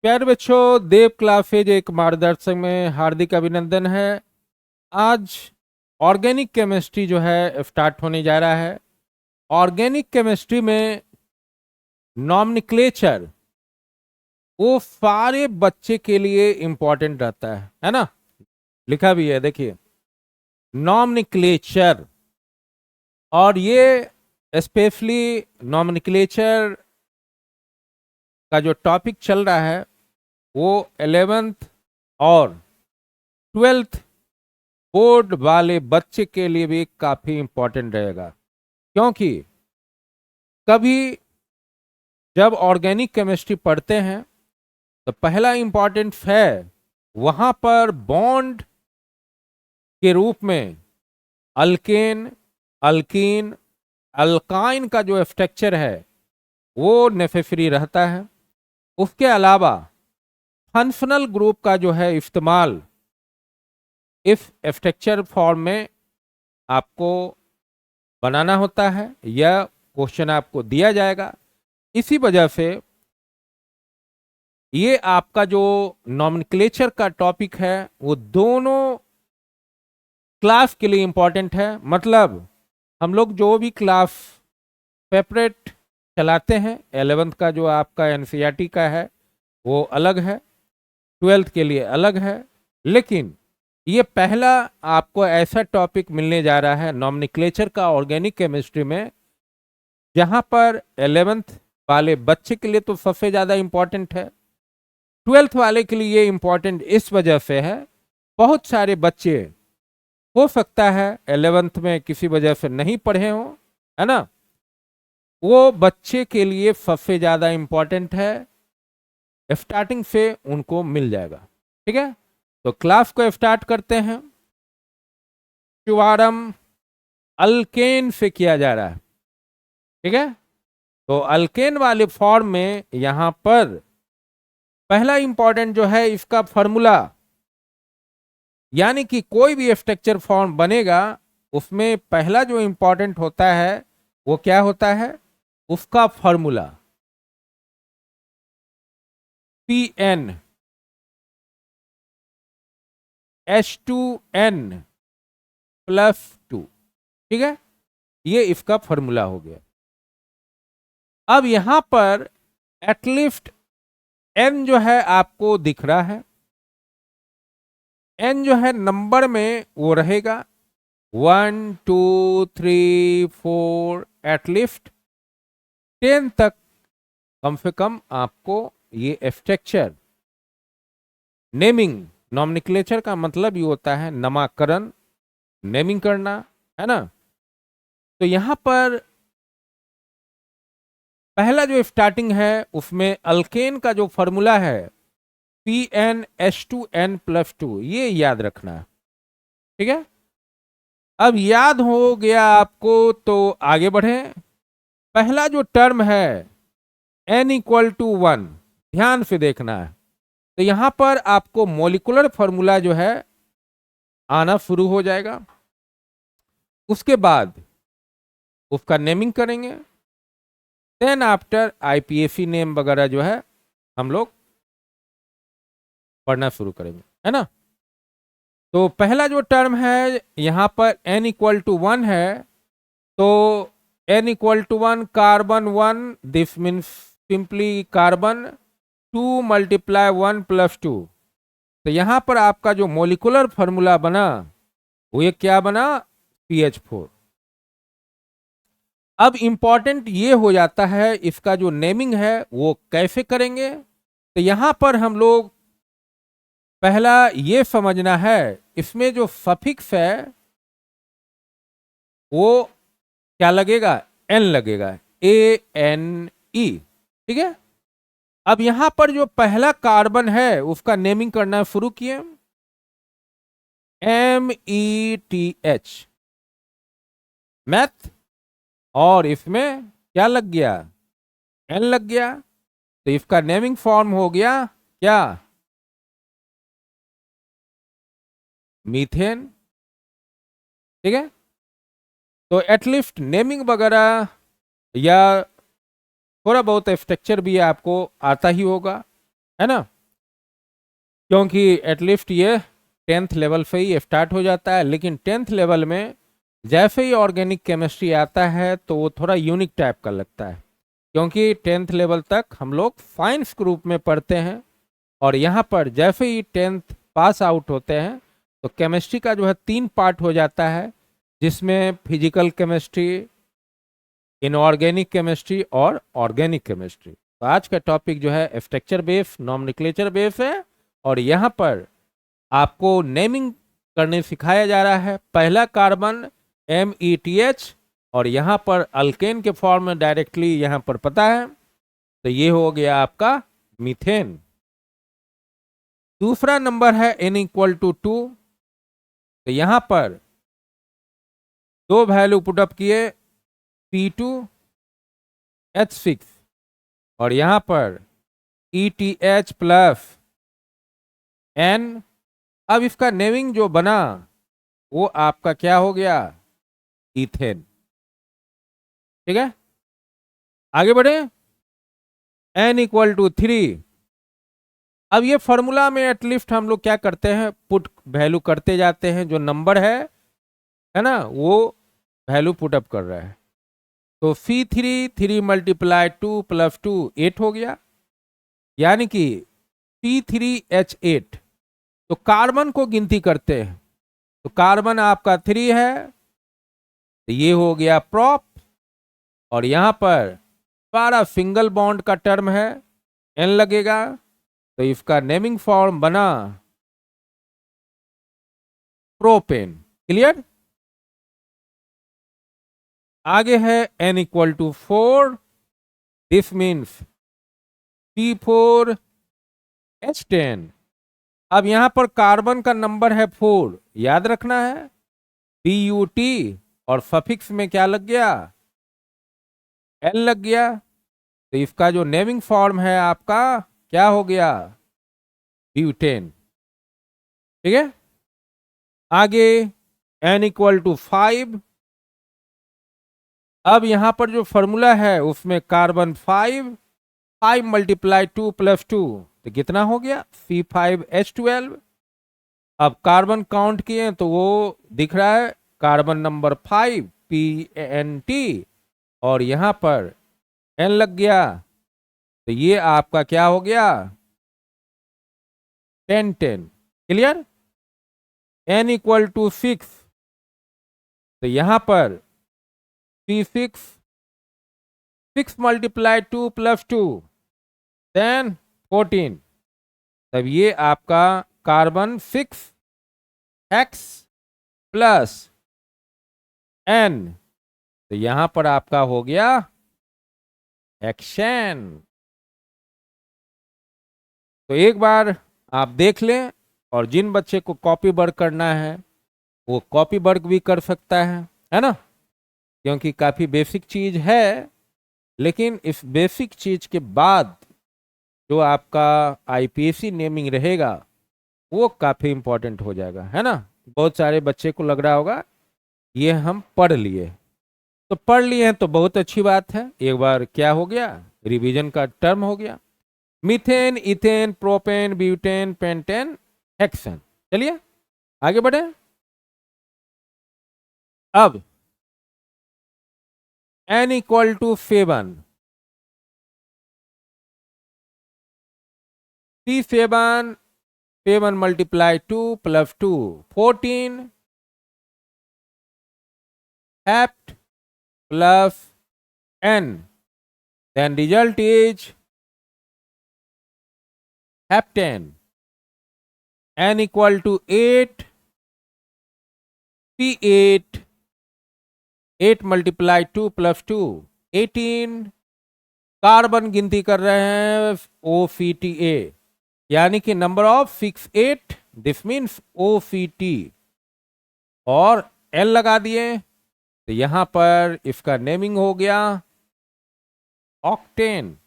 प्यारे बच्चों, देव क्लासेज एक मार्गदर्शक में हार्दिक अभिनंदन है। आज ऑर्गेनिक केमिस्ट्री जो है स्टार्ट होने जा रहा है। ऑर्गेनिक केमिस्ट्री में नॉमेनक्लेचर वो सारे बच्चे के लिए इंपॉर्टेंट रहता है ना। लिखा भी है, देखिए, नॉमेनक्लेचर। और ये स्पेशली नॉमेनक्लेचर का जो टॉपिक चल रहा है वो 11th और 12th बोर्ड वाले बच्चे के लिए भी काफी इंपॉर्टेंट रहेगा, क्योंकि कभी जब ऑर्गेनिक केमिस्ट्री पढ़ते हैं तो पहला इंपॉर्टेंट है वहां पर बॉन्ड के रूप में अल्केन, अल्कीन, अल्काइन का जो स्ट्रक्चर है वो नेसेसरी रहता है। उसके अलावा फंक्शनल ग्रुप का जो है इस्तेमाल इस स्ट्रक्चर फॉर्म में आपको बनाना होता है, यह क्वेश्चन आपको दिया जाएगा। इसी वजह से ये आपका जो नॉमेनक्लेचर का टॉपिक है वो दोनों क्लास के लिए इंपॉर्टेंट है। मतलब हम लोग जो भी क्लास सेपरेट चलाते हैं, 11th का जो आपका एनसीईआरटी का है वो अलग है, 12th के लिए अलग है, लेकिन ये पहला आपको ऐसा टॉपिक मिलने जा रहा है नॉमेनक्लेचर का ऑर्गेनिक केमिस्ट्री में, जहां पर 11th वाले बच्चे के लिए तो सबसे ज्यादा इंपॉर्टेंट है। 12th वाले के लिए इंपॉर्टेंट इस वजह से है, बहुत सारे बच्चे हो सकता है 11th में किसी वजह से नहीं पढ़े हो, है ना। वो बच्चे के लिए सबसे ज्यादा इंपॉर्टेंट है, स्टार्टिंग से उनको मिल जाएगा। ठीक है, तो क्लास को स्टार्ट करते हैं। शुभारंभ अल्केन से किया जा रहा है। ठीक है, तो अल्केन वाले फॉर्म में यहां पर पहला इंपॉर्टेंट जो है इसका फॉर्मूला, यानी कि कोई भी स्ट्रक्चर फॉर्म बनेगा उसमें पहला जो इंपॉर्टेंट होता है वो क्या होता है, उसका फॉर्मूला Pn H2n+2। ठीक है, ये इसका फॉर्मूला हो गया। अब यहां पर एटलीस्ट n जो है आपको दिख रहा है, n जो है नंबर में वो रहेगा 1 2 3 4, एटलीस्ट 10 तक कम से कम आपको ये स्ट्रक्चर नेमिंग। नॉमेनक्लेचर का मतलब ये होता है नामकरण, नेमिंग करना, है ना। तो यहां पर पहला जो स्टार्टिंग है उसमें अल्केन का जो फॉर्मूला है PnH2n+2, ये याद रखना है। ठीक है, अब याद हो गया आपको तो आगे बढ़े। पहला जो टर्म है n=1, ध्यान से देखना है। तो यहां पर आपको मॉलिक्यूलर फॉर्मूला जो है आना शुरू हो जाएगा। उसके बाद उसका नेमिंग करेंगे, देन आफ्टर आईपीएसी नेम वगैरह जो है हम लोग पढ़ना शुरू करेंगे, है ना। तो पहला जो टर्म है यहां पर n=1 है, तो n=1 carbon 1, this means simply carbon 2 × 1 + 2। तो यहां पर आपका जो मॉलिक्यूलर फॉर्मूला बना वो ये क्या बना, CH4। अब इंपॉर्टेंट ये हो जाता है इसका जो नेमिंग है वो कैसे करेंगे। तो यहां पर हम लोग पहला ये समझना है, इसमें जो सफिक्स है वो क्या लगेगा, एन लगेगा, ANE। ठीक है, अब यहां पर जो पहला कार्बन है उसका नेमिंग करना शुरू किए, METH, मैथ, और इसमें क्या लग गया, एन लग गया। तो इसका नेमिंग फॉर्म हो गया क्या, मीथेन। ठीक है, तो एटलीस्ट नेमिंग वगैरह या थोड़ा बहुत स्ट्रक्चर भी आपको आता ही होगा। है ना, क्योंकि एटलीस्ट ये 10th लेवल से ही स्टार्ट हो जाता है। लेकिन 10th लेवल में जैसे ही ऑर्गेनिक केमिस्ट्री आता है तो वो थोड़ा यूनिक टाइप का लगता है, क्योंकि 10th लेवल तक हम लोग साइंस ग्रुप में पढ़ते हैं, और यहाँ पर जैसे ही 10th पास आउट होते हैं तो केमिस्ट्री का जो है 3 पार्ट हो जाता है, जिसमें फिजिकल केमिस्ट्री, इनऑर्गेनिक केमिस्ट्री और ऑर्गेनिक केमिस्ट्री। तो आज का टॉपिक जो है स्ट्रक्चर बेस नॉमेनक्लेचर बेस है, और यहाँ पर आपको नेमिंग करने सिखाया जा रहा है। पहला कार्बन METH, और यहाँ पर अल्केन के फॉर्म में डायरेक्टली यहाँ पर पता है, तो ये हो गया आपका मीथेन। दूसरा नंबर है N=2, तो यहाँ पर दो वैल्यू पुटअप किए, P2H6, और यहाँ पर ETH प्लस N। अब इसका नेमिंग जो बना वो आपका क्या हो गया, इथेन। ठीक है, आगे बढ़े। N=3। अब ये फॉर्मूला में एटलीस्ट हम लोग क्या करते हैं, पुट वैल्यू करते जाते हैं, जो नंबर है ना, वो वैल्यू पुटअप कर रहा है। तो C3 3 × 2 + 2 8 हो गया, यानी कि C3H8। तो कार्बन को गिनती करते हैं, तो कार्बन आपका 3 है, तो ये हो गया प्रॉप, और यहां पर सारा सिंगल बॉन्ड का टर्म है, N लगेगा, तो इसका नेमिंग फॉर्म बना प्रोपेन। क्लियर। आगे है N=4, दिस मीन्स C4H10। अब यहां पर कार्बन का नंबर है 4, याद रखना है, BUT, और सफिक्स में क्या लग गया, L लग गया, तो इसका जो नेमिंग फॉर्म है आपका क्या हो गया, ब्यूटेन। ठीक है, आगे N=5। अब यहां पर जो फॉर्मूला है उसमें कार्बन 5 × 2 + 2, तो कितना हो गया, C5H12। अब कार्बन काउंट किए तो वो दिख रहा है कार्बन नंबर 5 PNT, और यहां पर N लग गया, तो ये आपका क्या हो गया, पेंटेन। क्लियर। N=6, तो यहां पर C6 6 × 2 + 2 देन 14, तब ये आपका कार्बन 6X प्लस N, तो यहां पर आपका हो गया एक्शन। तो एक बार आप देख लें, और जिन बच्चे को कॉपी वर्क करना है वो कॉपी वर्क भी कर सकता है ना, क्योंकि काफी बेसिक चीज है। लेकिन इस बेसिक चीज के बाद जो आपका IPSC नेमिंग रहेगा वो काफी इंपॉर्टेंट हो जाएगा, है ना। बहुत सारे बच्चे को लग रहा होगा ये हम पढ़ लिए, तो पढ़ लिए हैं तो बहुत अच्छी बात है। एक बार क्या हो गया, रिवीजन का टर्म हो गया, methane, ethane, propane, butane, pentane, hexane. चलिए आगे बढ़े। अब N=7, C7 7 × 2 + 2 14, Hept plus N, then result is heptane. N=8, C8 8 × 2 + 2 18, carbon गिनती कर रहे हैं OCTA, यानी कि number of 68, this means OCT, और L लगा दिए, तो यहां पर इसका नेमिंग हो गया octane.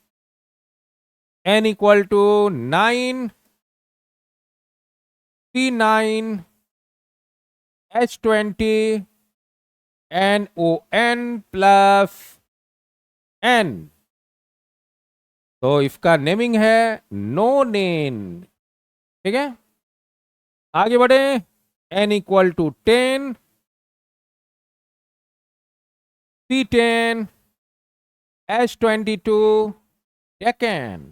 N=9, C9H20 NON plus N, तो इसका नेमिंग है नोनेन। ठीक है, आगे बढ़े। n = 10, C10, H22 Deccan।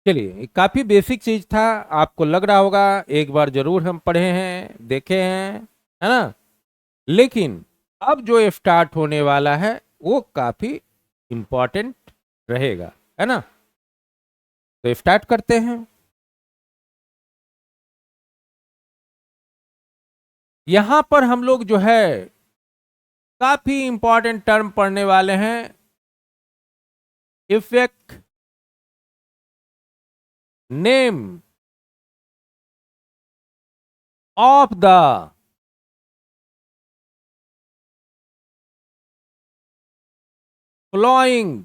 चलिए, काफी बेसिक चीज था, आपको लग रहा होगा एक बार जरूर हम पढ़े हैं, देखे हैं, है ना। लेकिन अब जो स्टार्ट होने वाला है वो काफी इंपॉर्टेंट रहेगा, है ना। तो स्टार्ट करते हैं। यहां पर हम लोग जो है काफी इंपॉर्टेंट टर्म पढ़ने वाले हैं। Effect name of the following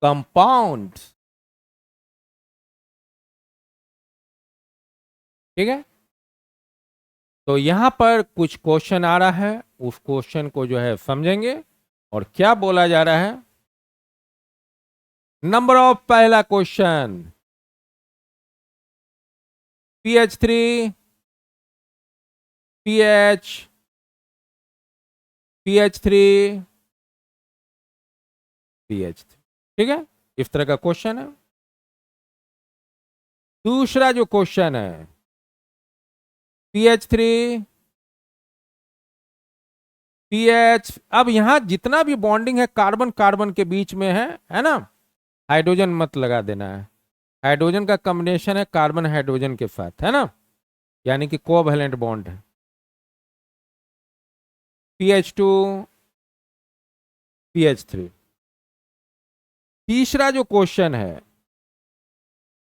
compound. ठीक है, तो यहां पर कुछ क्वेश्चन आ रहा है, उस क्वेश्चन को जो है समझेंगे और क्या बोला जा रहा है। नंबर ऑफ पहला question, PH3 PH PH3 PH3। ठीक है, इस तरह का क्वेश्चन है। दूसरा जो क्वेश्चन है, PH3 PH। अब यहां जितना भी बॉन्डिंग है कार्बन कार्बन के बीच में है ना। हाइड्रोजन मत लगा देना है, हाइड्रोजन का कॉम्बिनेशन है कार्बन हाइड्रोजन के साथ, है ना, यानी कि कोवैलेंट बॉन्ड है। PH2 PH3। तीसरा जो क्वेश्चन है,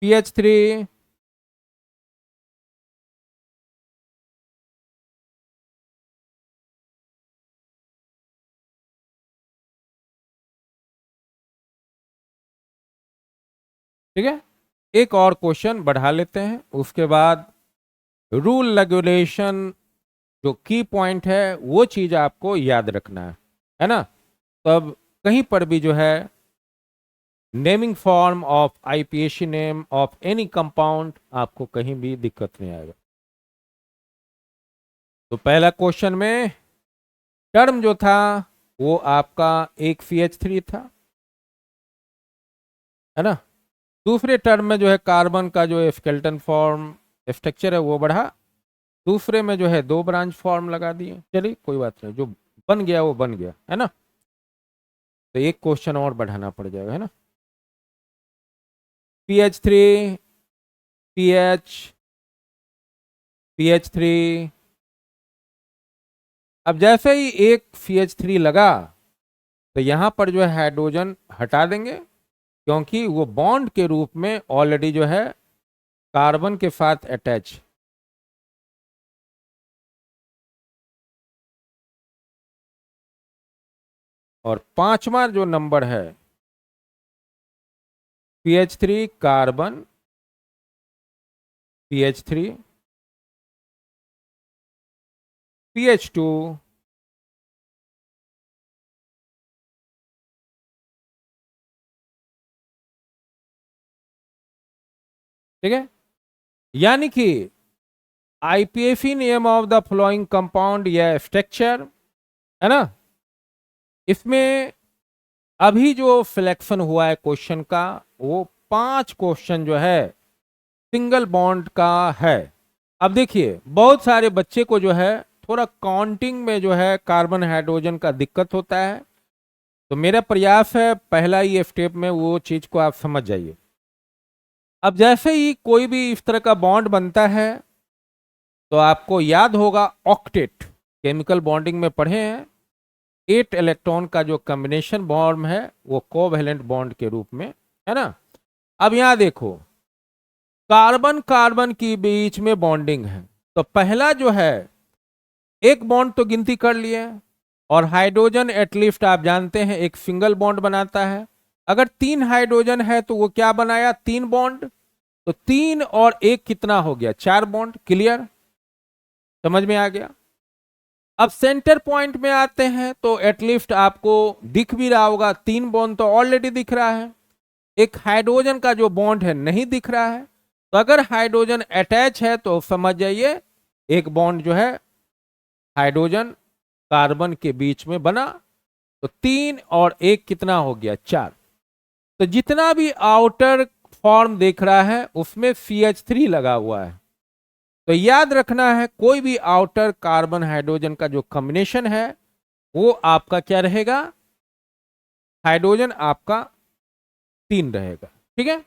PH3 ठीक है। एक और क्वेश्चन बढ़ा लेते हैं, उसके बाद रूल रेगुलेशन जो की पॉइंट है वो चीज आपको याद रखना है ना। तब कहीं पर भी जो है naming form of IUPAC name of any compound आपको कहीं भी दिक्कत नहीं आएगा। तो पहला क्वेश्चन में टर्म जो था वो आपका एक CH3 था, है ना। दूसरे टर्म में जो है कार्बन का जो स्केलेटन फॉर्म स्ट्रक्चर है वो बढ़ा, दूसरे में जो है 2 ब्रांच फॉर्म लगा दिए। चलिए कोई बात नहीं, जो बन गया वो बन गया, है ना। तो एक क्वेश्चन और बढ़ाना पड़ जाएगा, है ना। PH3 PH3। अब जैसे ही एक CH3 लगा तो यहां पर जो है हाइड्रोजन हटा देंगे, क्योंकि वो बॉन्ड के रूप में ऑलरेडी जो है कार्बन के साथ अटैच। और पांचवा जो नंबर है PH3 कार्बन PH3 PH2 ठीक है, यानी कि आईपीएफी name of the following compound या स्ट्रक्चर, है ना। इसमें अभी जो सिलेक्शन हुआ है क्वेश्चन का वो 5 क्वेश्चन जो है सिंगल बॉन्ड का है। अब देखिए बहुत सारे बच्चे को जो है थोड़ा काउंटिंग में जो है कार्बन हाइड्रोजन का दिक्कत होता है, तो मेरा प्रयास है पहला ही स्टेप में वो चीज को आप समझ जाइए। अब जैसे ही कोई भी इस तरह का बॉन्ड बनता है तो आपको याद होगा ऑक्टेट, केमिकल बॉन्डिंग में पढ़े हैं, 8 इलेक्ट्रॉन का जो कॉम्बिनेशन बॉन्ड है वो कोवैलेंट बॉन्ड के रूप में, है ना। अब यहां देखो कार्बन कार्बन के बीच में बॉन्डिंग है, तो पहला जो है एक बॉन्ड तो गिनती कर लिए, और हाइड्रोजन एटलीस्ट आप जानते हैं एक सिंगल बॉन्ड बनाता है। अगर 3 हाइड्रोजन है तो वो क्या बनाया, 3 बॉन्ड, तो 3 और 1 कितना हो गया, 4 बॉन्ड। क्लियर, समझ में आ गया। अब सेंटर पॉइंट में आते हैं तो एटलीस्ट आपको दिख भी रहा होगा, 3 बॉन्ड तो ऑलरेडी दिख रहा है, एक हाइड्रोजन का जो बॉन्ड है नहीं दिख रहा है। तो अगर हाइड्रोजन अटैच है तो समझ जाइए एक बॉन्ड जो है हाइड्रोजन कार्बन के बीच में बना, तो 3 और 1 कितना हो गया, 4। तो जितना भी आउटर फॉर्म देख रहा है उसमें CH3 लगा हुआ है। तो याद रखना है कोई भी आउटर कार्बन हाइड्रोजन का जो कॉम्बिनेशन है वो आपका क्या रहेगा, हाइड्रोजन आपका 3 रहेगा। ठीक है,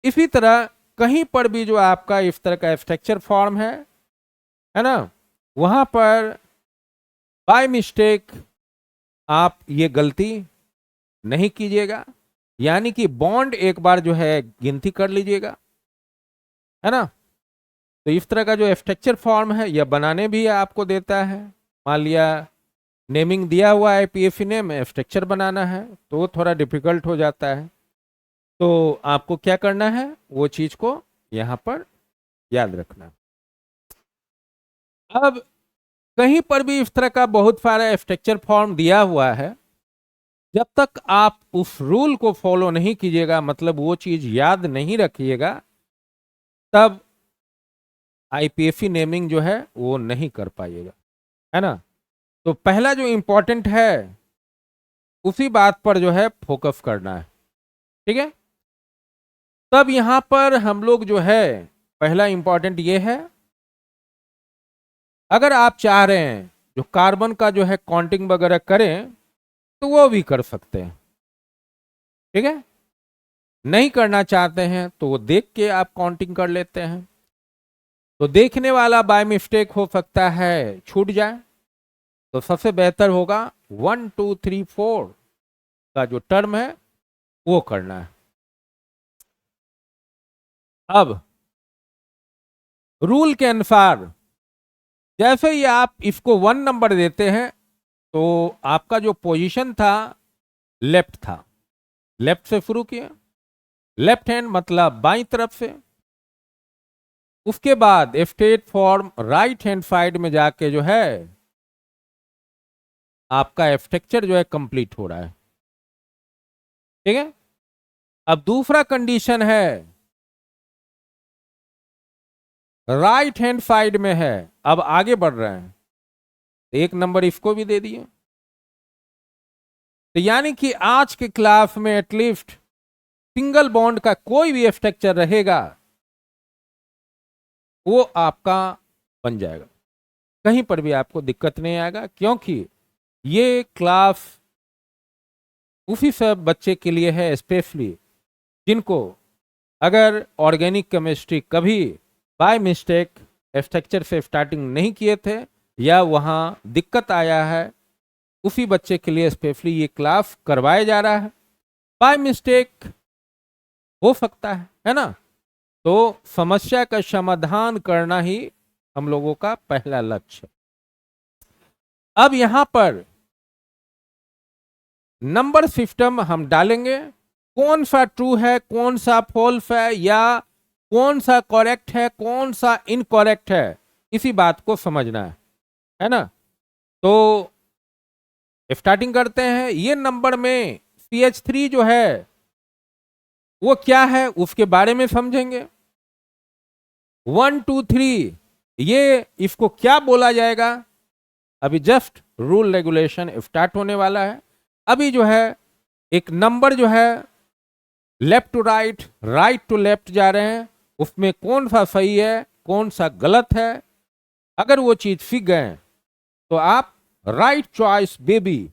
इसी तरह कहीं पर भी जो आपका इस तरह का स्ट्रक्चर फॉर्म है ना, वहां पर बाय मिस्टेक आप ये गलती नहीं कीजिएगा, यानी कि बॉन्ड एक बार जो है गिनती कर लीजिएगा, है ना। तो इस तरह का जो स्ट्रक्चर फॉर्म है यह बनाने भी आपको देता है। मान लिया नेमिंग दिया हुआ है पीएफई नेम, स्ट्रक्चर बनाना है तो वो थोड़ा डिफिकल्ट हो जाता है। तो आपको क्या करना है वो चीज को यहां पर याद रखना। अब कहीं पर भी इस तरह का बहुत सारा स्ट्रक्चर फॉर्म दिया हुआ है, जब तक आप उस रूल को फॉलो नहीं कीजिएगा, मतलब वो चीज याद नहीं रखिएगा, तब आईपीएफई नेमिंग जो है वो नहीं कर पाइएगा, है ना। तो पहला जो इंपॉर्टेंट है उसी बात पर जो है फोकस करना है। ठीक है, तब यहां पर हम लोग जो है पहला इंपॉर्टेंट ये है, अगर आप चाह रहे हैं जो कार्बन का जो है काउंटिंग वगैरह करें तो वो भी कर सकते हैं। ठीक है, नहीं करना चाहते हैं तो वो देख के आप काउंटिंग कर लेते हैं। तो देखने वाला बाय मिस्टेक हो सकता है छूट जाए, तो सबसे बेहतर होगा 1 2 3 4 का जो टर्म है वो करना है। अब रूल के अनुसार जैसे ही आप इसको 1 नंबर देते हैं तो आपका जो पोजीशन था लेफ्ट था, लेफ्ट से शुरू किया, लेफ्ट हैंड मतलब बाई तरफ से। उसके बाद state form right hand side में जाके जो है आपका स्ट्रक्चर जो है कंप्लीट हो रहा है। ठीक है, अब दूसरा कंडीशन है राइट हैंड साइड में है, अब आगे बढ़ रहे हैं, 1 नंबर इसको भी दे दिए। तो यानी कि आज के क्लास में एटलीस्ट सिंगल बॉन्ड का कोई भी स्ट्रक्चर रहेगा वो आपका बन जाएगा, कहीं पर भी आपको दिक्कत नहीं आएगा, क्योंकि ये क्लास उसी सब बच्चे के लिए है स्पेशली जिनको अगर ऑर्गेनिक केमिस्ट्री कभी बाय मिस्टेक स्ट्रक्चर से स्टार्टिंग नहीं किए थे या वहां दिक्कत आया है, उसी बच्चे के लिए स्पेशली ये क्लास करवाया जा रहा है। बाय मिस्टेक हो सकता है ना। तो समस्या का समाधान करना ही हम लोगों का पहला लक्ष्य। अब यहां पर नंबर सिस्टम हम डालेंगे, कौन सा ट्रू है कौन सा फॉल्स है या कौन सा करेक्ट है कौन सा इनकरेक्ट है, इसी बात को समझना है ना। तो स्टार्टिंग करते हैं। ये नंबर में CH3 जो है वो क्या है उसके बारे में समझेंगे। 1 2 3 ये इसको क्या बोला जाएगा, अभी जस्ट रूल रेगुलेशन स्टार्ट होने वाला है। अभी जो है एक नंबर जो है left to right, right to left जा रहे हैं, उसमें कौन सा सही है कौन सा गलत है। अगर वो चीज सीख गए तो आप राइट चॉइस बेबी,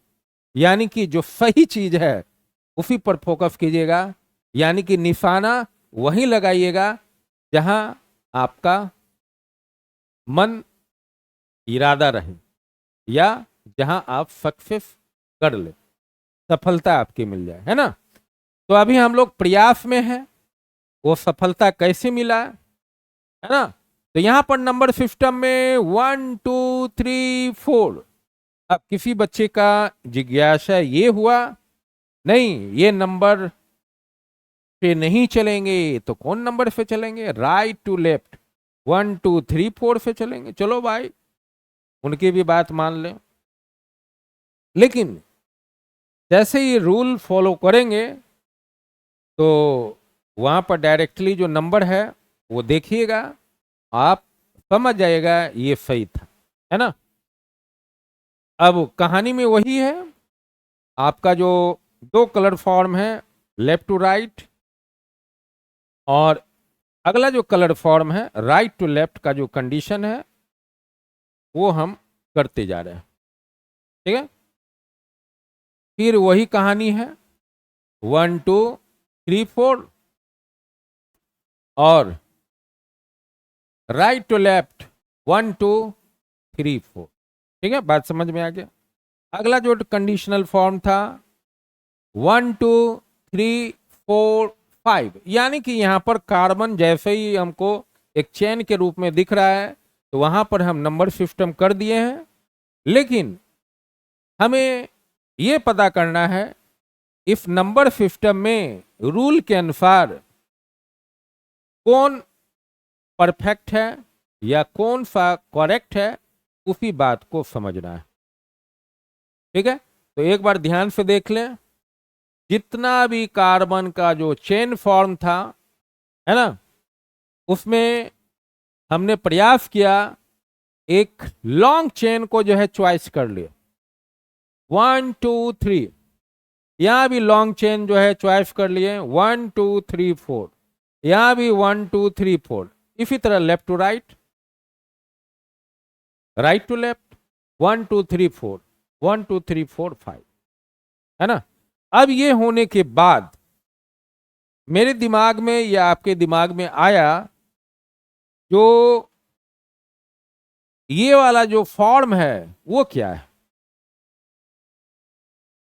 यानी कि जो सही चीज है उसी पर फोकस कीजिएगा, यानी कि निशाना वहीं लगाइएगा जहां आपका मन इरादा रहे या जहां आप सक्सेस कर ले, सफलता आपकी मिल जाए, है ना। तो अभी हम लोग प्रयास में हैं, वो सफलता कैसे मिला है ना। तो यहां पर नंबर सिस्टम में 1 2 3 4। अब किसी बच्चे का जिज्ञासा ये हुआ, नहीं ये नंबर पे नहीं चलेंगे तो कौन नंबर पे चलेंगे, राइट टू लेफ्ट 1 2 3 4 से चलेंगे। चलो भाई, उनकी भी बात मान लें, लेकिन जैसे ये रूल फॉलो करेंगे तो वहां पर डायरेक्टली जो नंबर है वो देखिएगा, आप समझ जाएगा ये सही था, है ना। अब कहानी में वही है, आपका जो दो कलर फॉर्म है लेफ्ट टू राइट, और अगला जो कलर फॉर्म है राइट टू लेफ्ट का जो कंडीशन है वो हम करते जा रहे हैं, ठीक है। फिर वही कहानी है 1 2 3 4 और राइट टू लेफ्ट 1 2 3 4, ठीक है, बात समझ में आ गया। अगला जो कंडीशनल फॉर्म था 1 2 3 4 5, यानी कि यहां पर कार्बन जैसे ही हमको एक चेन के रूप में दिख रहा है तो वहां पर हम नंबर सिस्टम कर दिए हैं, लेकिन हमें यह पता करना है इस नंबर सिस्टम में रूल के अनुसार कौन परफेक्ट है या कौन सा करेक्ट है, उसी बात को समझना है, ठीक है। तो एक बार ध्यान से देख लें, जितना भी कार्बन का जो चेन फॉर्म था, है ना, उसमें हमने प्रयास किया एक लॉन्ग चेन को जो है चॉइस कर लिया 1 2 3, यहां भी लॉन्ग चेन जो है चॉइस कर लिए 1 2 3 4, यहां भी 1 2 3 4, इसी तरह left to right, right to left 1 2 3 4 1 2 3 4 5, है ना। अब ये होने के बाद मेरे दिमाग में या आपके दिमाग में आया जो ये वाला जो फॉर्म है वो क्या है,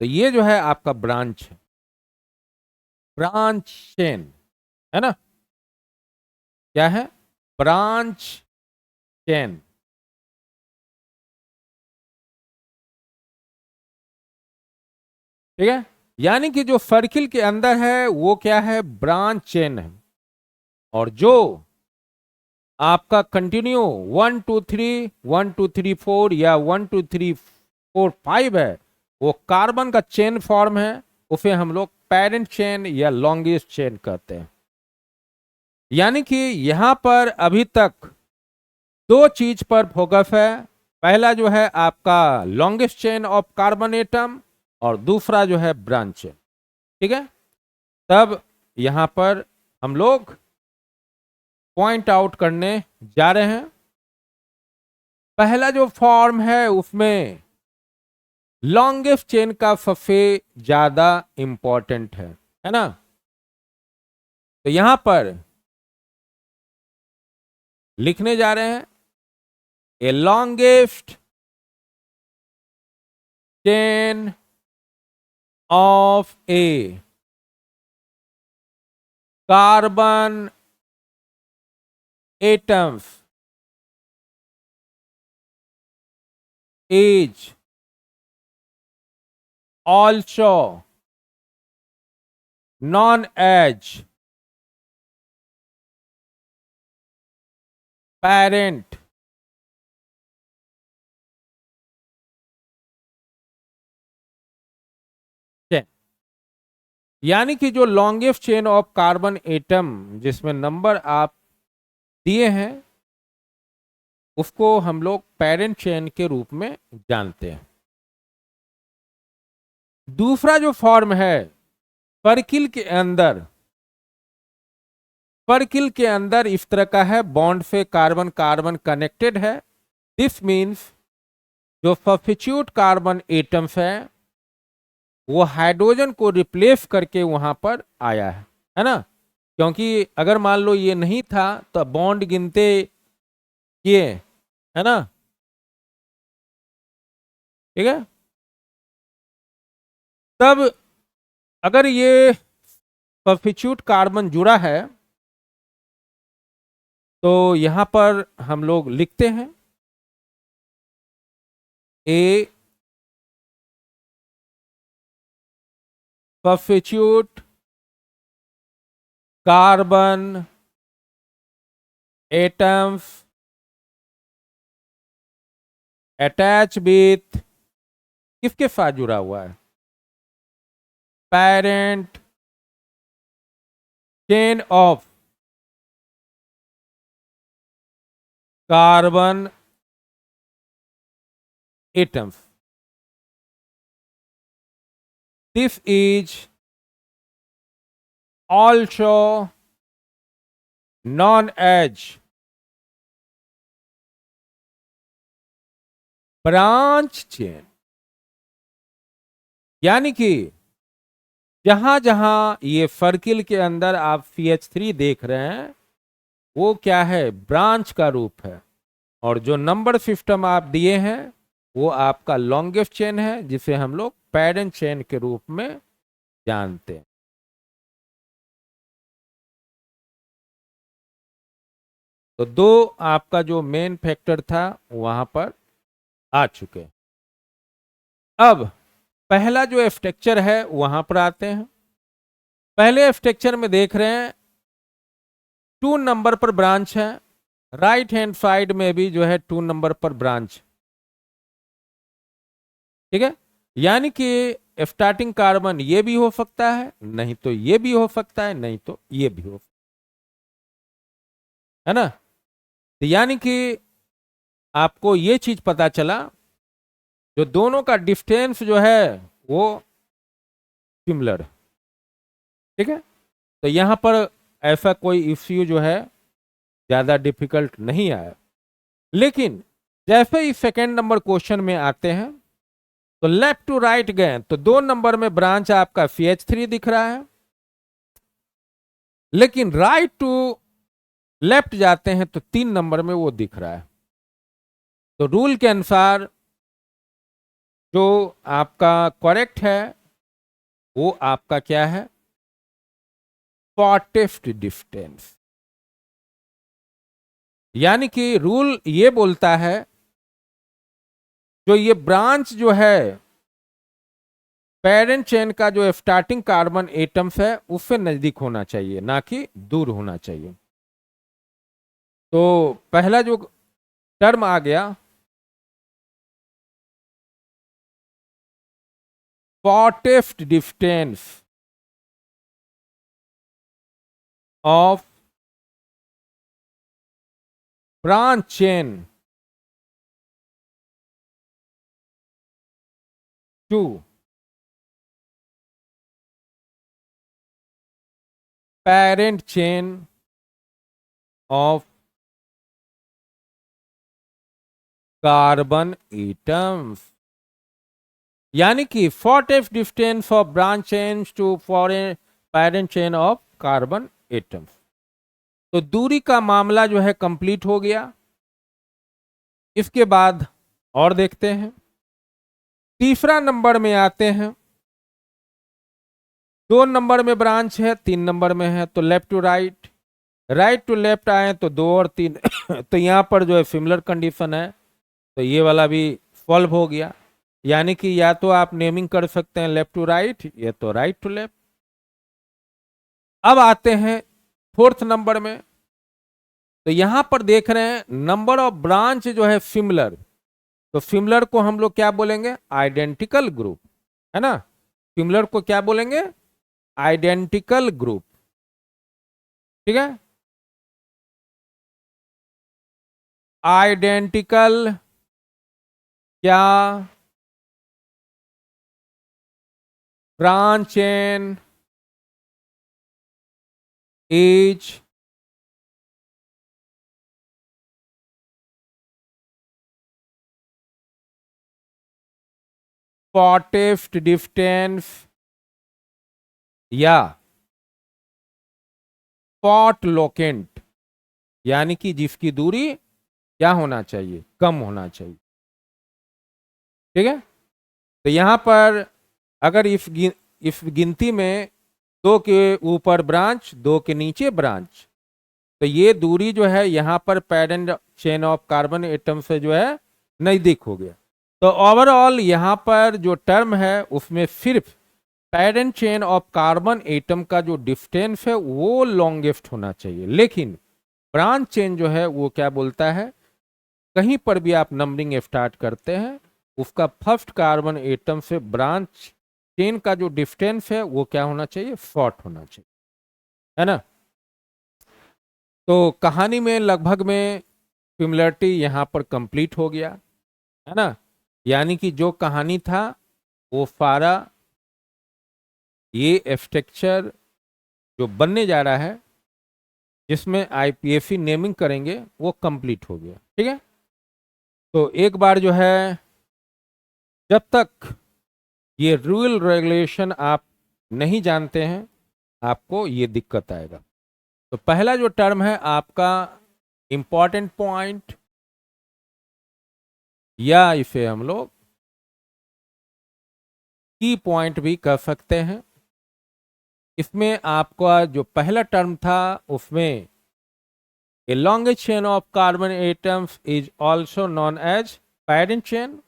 तो ये जो है आपका ब्रांच है, ब्रांच चेन, है ना। क्या है, ब्रांच चेन, ठीक है। यानी कि जो सर्किल के अंदर है वो क्या है, ब्रांच चेन है, और जो आपका कंटिन्यू 1 2 3 1 2 3 4 या 1 2 3 4 5 है वो कार्बन का चेन फॉर्म है, उसे हम लोग पेरेंट चेन या लॉन्गेस्ट चेन कहते हैं। यानी कि यहां पर अभी तक दो चीज पर फोकस है, पहला जो है आपका longest chain of carbon atom और दूसरा जो है ब्रांच चेन, ठीक है। तब यहां पर हम लोग पॉइंट आउट करने जा रहे हैं। पहला जो फॉर्म है उसमें लॉन्गेस्ट चेन का सबसे ज्यादा इंपॉर्टेंट है ना। तो यहां पर लिखने जा रहे हैं a longest chain of a carbon atoms is also known as parent chain. यानी कि जो longest chain of carbon atom जिसमें नंबर आप दिए हैं उसको हम लोग पेरेंट चेन के रूप में जानते हैं। दूसरा जो फॉर्म है सर्किल के अंदर सर्किल के अंदर इस तरह का है, बॉन्ड से कार्बन कार्बन कनेक्टेड है। दिस मीन्स जो सब्स्टिट्यूट कार्बन एटम्स है वो हाइड्रोजन को रिप्लेस करके वहां पर आया है ना। क्योंकि अगर मान लो ये नहीं था तो बॉन्ड गिनते ये, है ना, ठीक है। तब अगर ये सब्स्टिट्यूट कार्बन जुड़ा है तो यहां पर हम लोग लिखते हैं a substitute carbon atoms attach with, किसके साथ जुड़ा हुआ है, parent chain of carbon atoms. This is also known as branch chain. यानी कि जहां जहां ये सर्किल के अंदर आप CH3 देख रहे हैं वो क्या है, ब्रांच का रूप है। और जो नंबर सिस्टम आप दिए हैं वो आपका लॉन्गेस्ट चेन है जिसे हम लोग पेरेंट चेन के रूप में जानते हैं। तो दो आपका जो मेन फैक्टर था वहां पर आ चुके। अब पहला जो स्ट्रक्चर है वहां पर आते हैं। पहले स्ट्रक्चर में देख रहे हैं 2 नंबर पर ब्रांच है, राइट हैंड साइड में भी जो है 2 नंबर पर ब्रांच, ठीक है। यानी कि स्टार्टिंग कार्बन ये भी हो सकता है, नहीं तो ये भी हो सकता है, नहीं तो ये भी हो, है ना। तो यानी कि आपको ये चीज पता चला जो दोनों का डिस्टेंस जो है वो सिमिलर, ठीक है। तो यहां पर ऐसा कोई इश्यू जो है ज्यादा डिफिकल्ट नहीं आया। लेकिन जैसे ही सेकेंड नंबर क्वेश्चन में आते हैं तो लेफ्ट टू राइट गए तो 2 नंबर में ब्रांच आपका CH3 दिख रहा है, लेकिन राइट टू लेफ्ट जाते हैं तो 3 नंबर में वो दिख रहा है। तो रूल के अनुसार जो आपका करेक्ट है वो आपका क्या है, शॉर्टेस्ट डिस्टेंस। यानी कि रूल ये बोलता है जो ये ब्रांच जो है पेरेंट चेन का जो स्टार्टिंग कार्बन एटम्स है उससे नजदीक होना चाहिए, ना कि दूर होना चाहिए। तो पहला जो टर्म आ गया shortest distance of branch chain to parent chain of carbon atoms. यानी कि shortest distance of branch chain to foreign parent chain of carbon atoms. तो दूरी का मामला जो है कंप्लीट हो गया। इसके बाद और देखते हैं, तीसरा नंबर में आते हैं। 2 नंबर में ब्रांच है, 3 नंबर में है, तो left to right, right to left आए तो 2 और 3 तो यहां पर जो है सिमिलर कंडीशन है, तो ये वाला भी सॉल्व हो गया। यानी कि या तो आप नेमिंग कर सकते हैं लेफ्ट टू राइट या तो राइट टू लेफ्ट। अब आते हैं 4th नंबर में। तो यहां पर देख रहे हैं नंबर ऑफ ब्रांच जो है सिमिलर, तो सिमिलर को हम लोग क्या बोलेंगे, आइडेंटिकल ग्रुप, है ना। सिमिलर को क्या बोलेंगे, आइडेंटिकल ग्रुप, ठीक है। आइडेंटिकल क्या branch chain is shortest distance या स्पॉट लोकेंट, यानी कि जिसकी दूरी क्या होना चाहिए, कम होना चाहिए। ठीक है, तो यहां पर अगर इस गिनती में 2 के ऊपर ब्रांच, 2 के नीचे ब्रांच, तो ये दूरी जो है यहां पर parent chain of carbon atom से जो है नजदीक हो गया। तो ओवरऑल यहां पर जो टर्म है उसमें सिर्फ parent chain of carbon atom का जो डिस्टेंस है वो लॉन्गेस्ट होना चाहिए, लेकिन ब्रांच चेन जो है वो क्या बोलता है, कहीं पर भी आप नंबरिंग स्टार्ट करते हैं उसका फर्स्ट कार्बन एटम से ब्रांच चेन का जो डिस्टेंस है वो क्या होना चाहिए, शॉर्ट होना चाहिए, है ना। तो कहानी में लगभग में सिमिलरिटी यहां पर कंप्लीट हो गया, है ना। यानी कि जो कहानी था वो सारा ये स्ट्रक्चर जो बनने जा रहा है जिसमें आईपीएससी नेमिंग करेंगे वो कंप्लीट हो गया। ठीक है, तो एक बार जो है जब तक ये रूल रेगुलेशन आप नहीं जानते हैं आपको ये दिक्कत आएगा। तो पहला जो टर्म है आपका इंपॉर्टेंट पॉइंट, या इसे हम लोग की पॉइंट भी कह सकते हैं। इसमें आपका जो पहला टर्म था उसमें a longest chain of carbon atoms is also known as parent chain.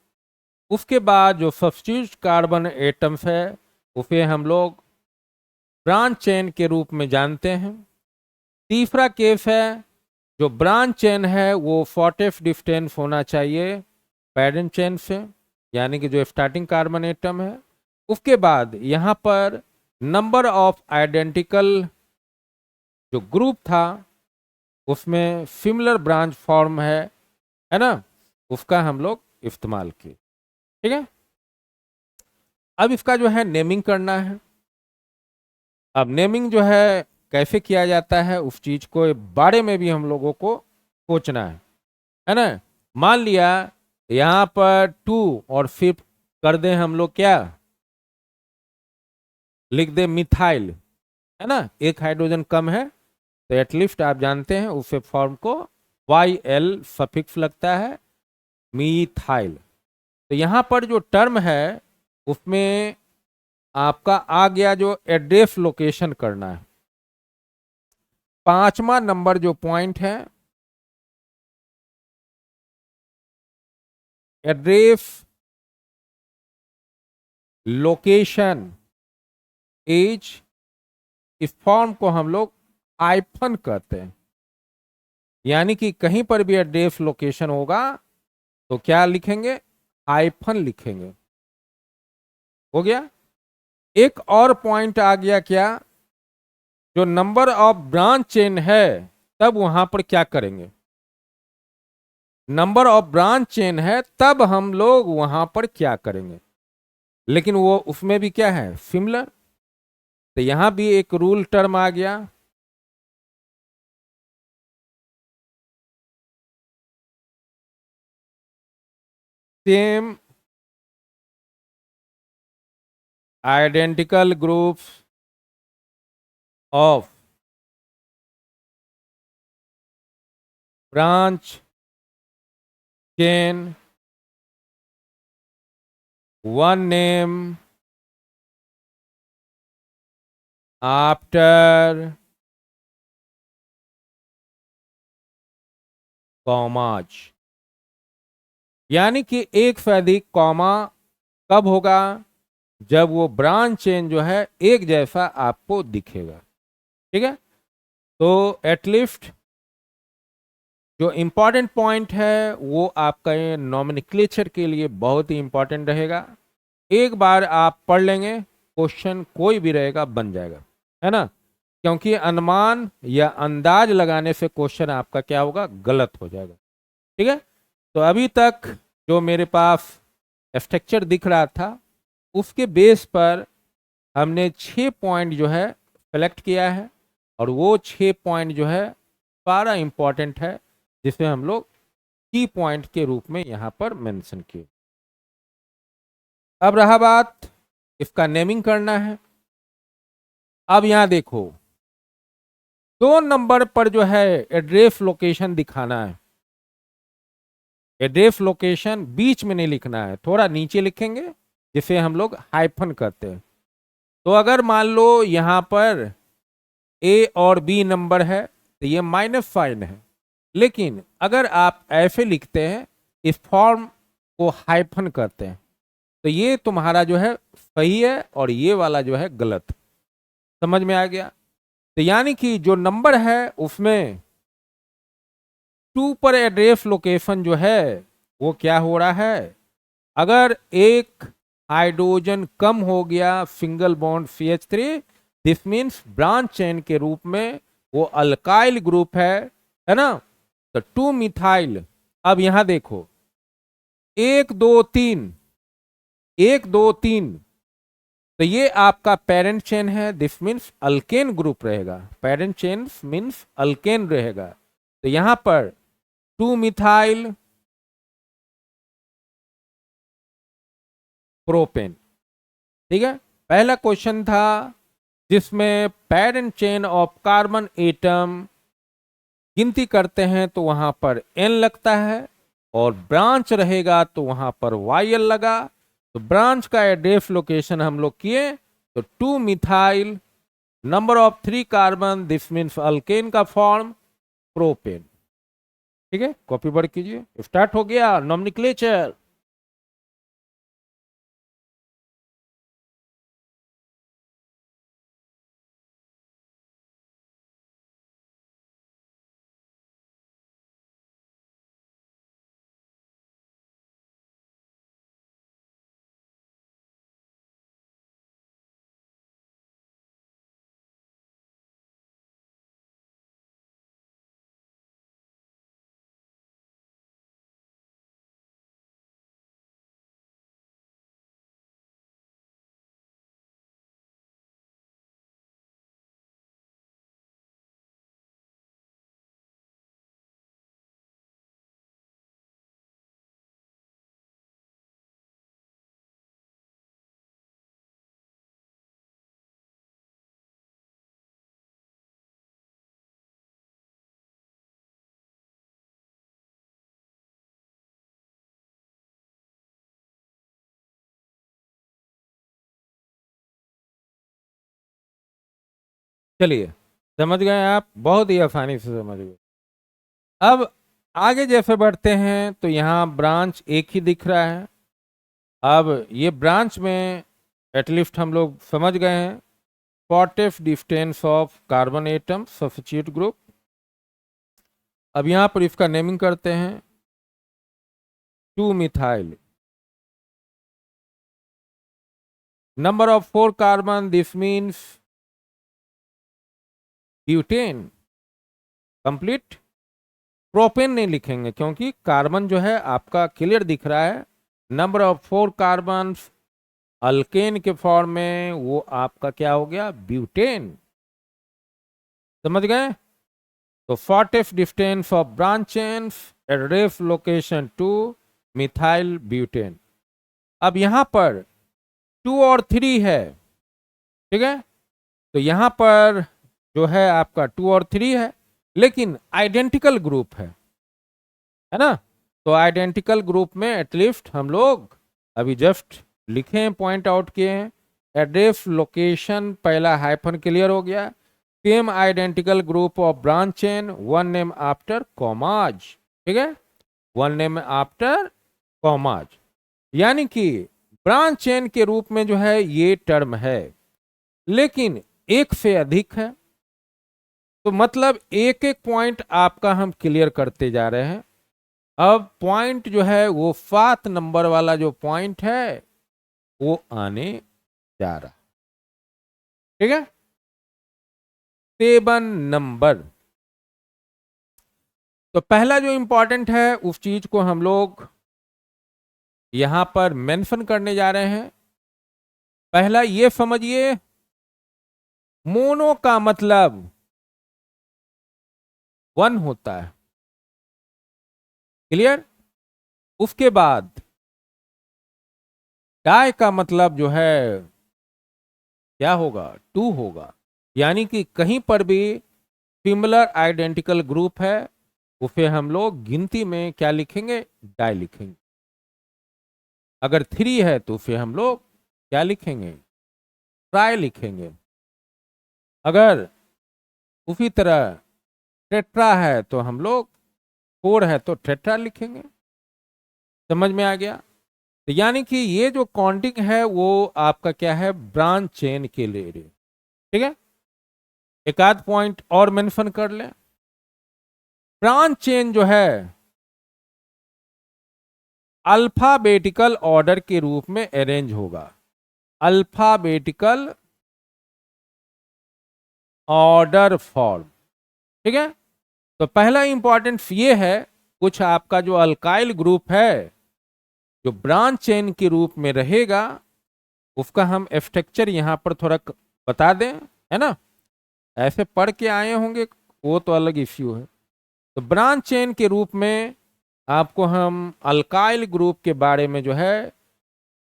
उसके बाद जो सब्स्टिट्यूट कार्बन एटम्स है उसे हम लोग ब्रांच चेन के रूप में जानते हैं। तीसरा केस है जो ब्रांच चेन है वो शॉर्टेस्ट डिस्टेंस होना चाहिए पैरेंट चेन से, यानी कि जो स्टार्टिंग कार्बन एटम है। उसके बाद यहाँ पर नंबर ऑफ आइडेंटिकल जो ग्रुप था उसमें सिमिलर ब्रांच फॉर्म है ना, उसका हम लोग इस्तेमाल किए। ठीक है, अब इसका जो है नेमिंग करना है। अब नेमिंग जो है कैसे किया जाता है उस चीज को बारे में भी हम लोगों को सोचना है ना। मान लिया यहां पर 2 और फिर कर दें हम लोग क्या, लिख दे मिथाइल, है ना, एक हाइड्रोजन कम है तो एटलीस्ट आप जानते हैं उस फॉर्म को YL सफिक्स लगता है, मीथाइल। तो यहां पर जो टर्म है उसमें आपका आ गया जो एड्रेस लोकेशन करना है। पांचवा नंबर जो पॉइंट है एड्रेस लोकेशन एज, इस फॉर्म को हम लोग आइफन कहते हैं, यानी कि कहीं पर भी एड्रेस लोकेशन होगा तो क्या लिखेंगे, आइफन लिखेंगे। हो गया। एक और पॉइंट आ गया क्या, जो नंबर ऑफ ब्रांच चेन है तब वहां पर क्या करेंगे, नंबर ऑफ ब्रांच चेन है तब हम लोग वहां पर क्या करेंगे, लेकिन वो उसमें भी क्या है सिमिलर। तो यहां भी एक रूल टर्म आ गया, same identical groups of branch chain, one name after commas, यानी कि एक से अधिक कॉमा कब होगा, जब वो ब्रांच चेन जो है एक जैसा आपको दिखेगा। ठीक है, तो एटलीस्ट जो इंपॉर्टेंट पॉइंट है वो आपका ये नॉमेनक्लेचर के लिए बहुत ही इंपॉर्टेंट रहेगा। एक बार आप पढ़ लेंगे क्वेश्चन कोई भी रहेगा बन जाएगा, है ना, क्योंकि अनुमान या अंदाज लगाने से क्वेश्चन आपका क्या होगा, गलत हो जाएगा। ठीक है, तो अभी तक जो मेरे पास स्ट्रक्चर दिख रहा था उसके बेस पर हमने 6 पॉइंट जो है सेलेक्ट किया है, और वो 6 पॉइंट जो है सारा इंपॉर्टेंट है जिसे हम लोग की पॉइंट के रूप में यहां पर मेंशन किए। अब रहा बात, इसका नेमिंग करना है। अब यहां देखो, 2 नंबर पर जो है एड्रेस लोकेशन दिखाना है। एड्रेस लोकेशन बीच में नहीं लिखना है, थोड़ा नीचे लिखेंगे, जिसे हम लोग हाइफन करते हैं। तो अगर मान लो यहां पर ए और बी नंबर है तो ये माइनस साइन है, लेकिन अगर आप ऐसे लिखते हैं, इस फॉर्म को हाइफन करते हैं, तो ये तुम्हारा जो है सही है और ये वाला जो है गलत। समझ में आ गया? तो यानी कि जो नंबर है उसमें 2 पर एड्रेस लोकेशन जो है वो क्या हो रहा है, अगर एक हाइड्रोजन कम हो गया single bond CH3, this means branch chain के रूप में वो अल्काइल ग्रुप है ना। तो 2 मिथाइल। अब यहां देखो, 1 2 3, 1 2 3, तो ये आपका पेरेंट चेन है, दिस मीन्स अल्केन ग्रुप रहेगा, पेरेंट चेन मीन्स अल्केन रहेगा। तो यहां पर 2 मिथाइल प्रोपेन। ठीक है, पहला क्वेश्चन था जिसमें parent chain of carbon atom गिनती करते हैं तो वहां पर एन लगता है, और ब्रांच रहेगा तो वहां पर YL लगा। तो ब्रांच का एड्रेस लोकेशन हम लोग किए, तो 2 methyl, number of 3 carbon, this means alkane का फॉर्म प्रोपेन। ठीक है, कॉपी वर्क कीजिए। स्टार्ट हो गया नॉमेनक्लेचर। चलिए, समझ गए आप, बहुत ही आसानी से समझ गए। अब आगे जैसे बढ़ते हैं तो यहाँ ब्रांच एक ही दिख रहा है। अब ये ब्रांच में एटलीस्ट हम लोग समझ गए हैं, shortest distance of carbon atom substitute group. अब यहाँ पर इसका नेमिंग करते हैं, 2 methyl, number of 4 carbon, this means butane, complete. Propane नहीं लिखेंगे क्योंकि कार्बन जो है आपका क्लियर दिख रहा है, नंबर ऑफ 4 कार्बन अल्केन के फॉर्म में, वो आपका क्या हो गया, ब्यूटेन। समझ गए? तो shortest distance of branch chains address location 2 methyl butane. अब यहां पर 2 और 3 है। ठीक है, तो यहां पर जो है आपका 2 और 3 है, लेकिन आइडेंटिकल ग्रुप है ना। तो आइडेंटिकल ग्रुप में एटलीस्ट हम लोग अभी जस्ट लिखे हैं, पॉइंट आउट किए हैं, एड्रेस लोकेशन पहला हाइफन क्लियर हो गया, same identical group of branch chain, one name after commas. ठीक है, वन नेम आफ्टर कॉमाज, यानी कि ब्रांच चेन के रूप में जो है ये टर्म है, लेकिन एक से अधिक है। तो मतलब एक एक पॉइंट आपका हम क्लियर करते जा रहे हैं। अब पॉइंट जो है वो 7 नंबर वाला जो पॉइंट है वो आने जा रहा। ठीक है, 7 नंबर। तो पहला जो इंपॉर्टेंट है उस चीज को हम लोग यहां पर मेंशन करने जा रहे हैं। पहला ये समझिए, मोनो का मतलब 1 होता है, क्लियर। उसके बाद डाई का मतलब जो है क्या होगा, टू होगा, यानी कि कहीं पर भी सिमिलर आइडेंटिकल ग्रुप है उसे हम लोग गिनती में क्या लिखेंगे, डाई लिखेंगे। अगर थ्री है तो उसे हम लोग क्या लिखेंगे, ट्राई लिखेंगे। अगर उसी तरह टेट्रा है तो हम लोग, फोर है तो टेट्रा लिखेंगे। समझ में आ गया? तो यानी कि ये जो काउंटिंग है वो आपका क्या है, ब्रांच चेन के लिए। ठीक है, एक आध पॉइंट और मेंशन कर लें। ब्रांच चेन जो है अल्फाबेटिकल ऑर्डर के रूप में अरेंज होगा। Alphabetical order form. ठीक है, तो पहला इंपॉर्टेंट ये है, कुछ आपका जो अल्काइल ग्रुप है जो ब्रांच चेन के रूप में रहेगा उसका हम स्ट्रक्चर यहां पर थोड़ा बता दें, है ना। ऐसे पढ़ के आए होंगे वो तो अलग इश्यू है। तो ब्रांच चेन के रूप में आपको हम अल्काइल ग्रुप के बारे में जो है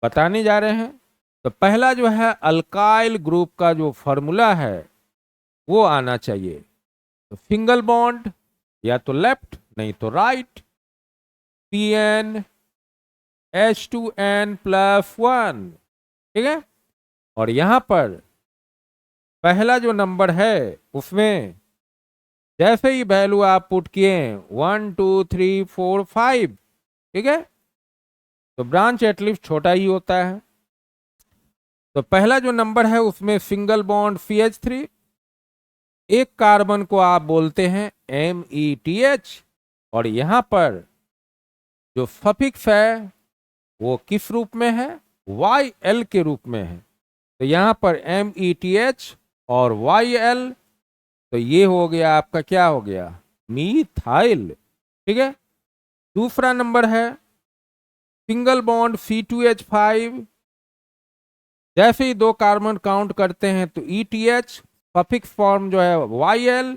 बताने जा रहे हैं। तो पहला जो है अल्काइल ग्रुप का जो फॉर्मूला है वो आना चाहिए। तो सिंगल बॉन्ड या तो लेफ्ट नहीं तो राइट, Pn H2n+1। ठीक है, और यहां पर पहला जो नंबर है उसमें जैसे ही वैल्यू आप पुट किए 1 2 3 4 5, ठीक है, तो ब्रांच एटलीस्ट छोटा ही होता है। तो पहला जो नंबर है उसमें सिंगल बॉन्ड CH3, एक कार्बन को आप बोलते हैं METH, और यहां पर जो सफिक्स है वो किस रूप में है, YL के रूप में है। तो यहां पर METH और YL, तो ये हो गया आपका क्या हो गया, मीथाइल। ठीक है, दूसरा नंबर है सिंगल बॉन्ड C2H5, जैसे ही दो कार्बन काउंट करते हैं तो ETH, सफिक्स फॉर्म जो है YL,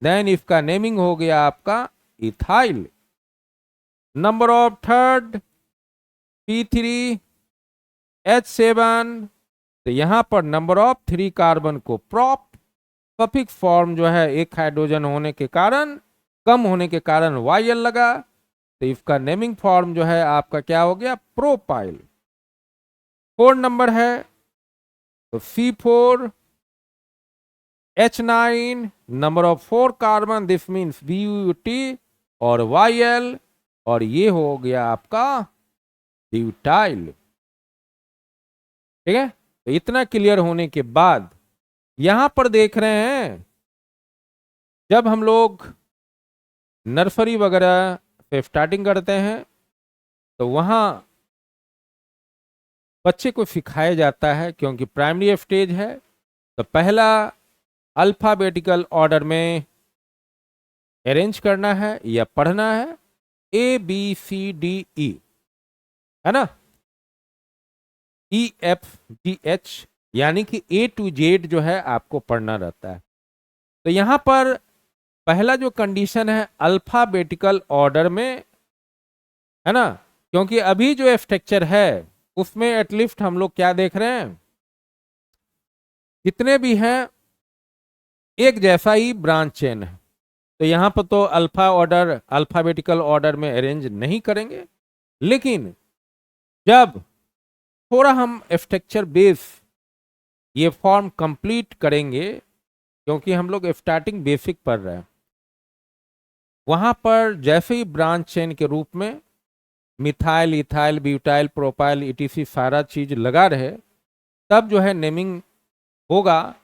देन इसका नेमिंग हो गया आपका ethyl. Number of third P3H7, तो यहां पर नंबर ऑफ थ्री कार्बन को प्रोप, सफिक्स फॉर्म जो है एक हाइड्रोजन होने के कारण, कम होने के कारण YL लगा, तो इसका नेमिंग फॉर्म जो है आपका क्या हो गया, प्रोपाइल। 4 नंबर है तो C4H9, number of 4 carbon, this means BUT और YL, और ये हो गया आपका ब्यूटाइल। ठीक है, तो इतना क्लियर होने के बाद यहां पर देख रहे हैं जब हम लोग नर्सरी वगैरह से स्टार्टिंग करते हैं तो वहां बच्चे को सिखाया जाता है, क्योंकि प्राइमरी स्टेज है, तो पहला अल्फाबेटिकल ऑर्डर में अरेंज करना है या पढ़ना है ABCDE, है ना, EFGH, यानी कि A to Z जो है आपको पढ़ना रहता है। तो यहां पर पहला जो कंडीशन है अल्फाबेटिकल ऑर्डर में, है ना, क्योंकि अभी जो स्ट्रक्चर है उसमें एटलीस्ट हम लोग क्या देख रहे हैं, जितने भी हैं एक जैसा ही ब्रांच चेन है। तो यहां पर तो अल्फाबेटिकल ऑर्डर में अरेंज नहीं करेंगे, लेकिन जब थोड़ा हम स्ट्रक्चर बेस ये फॉर्म कंप्लीट करेंगे, क्योंकि हम लोग स्टार्टिंग बेसिक पढ़ रहे हैं, वहां पर जैसे ही ब्रांच चेन के रूप में methyl, ethyl, butyl, propyl ETC सारा चीज लगा रहे, तब जो है नेमिंग होगा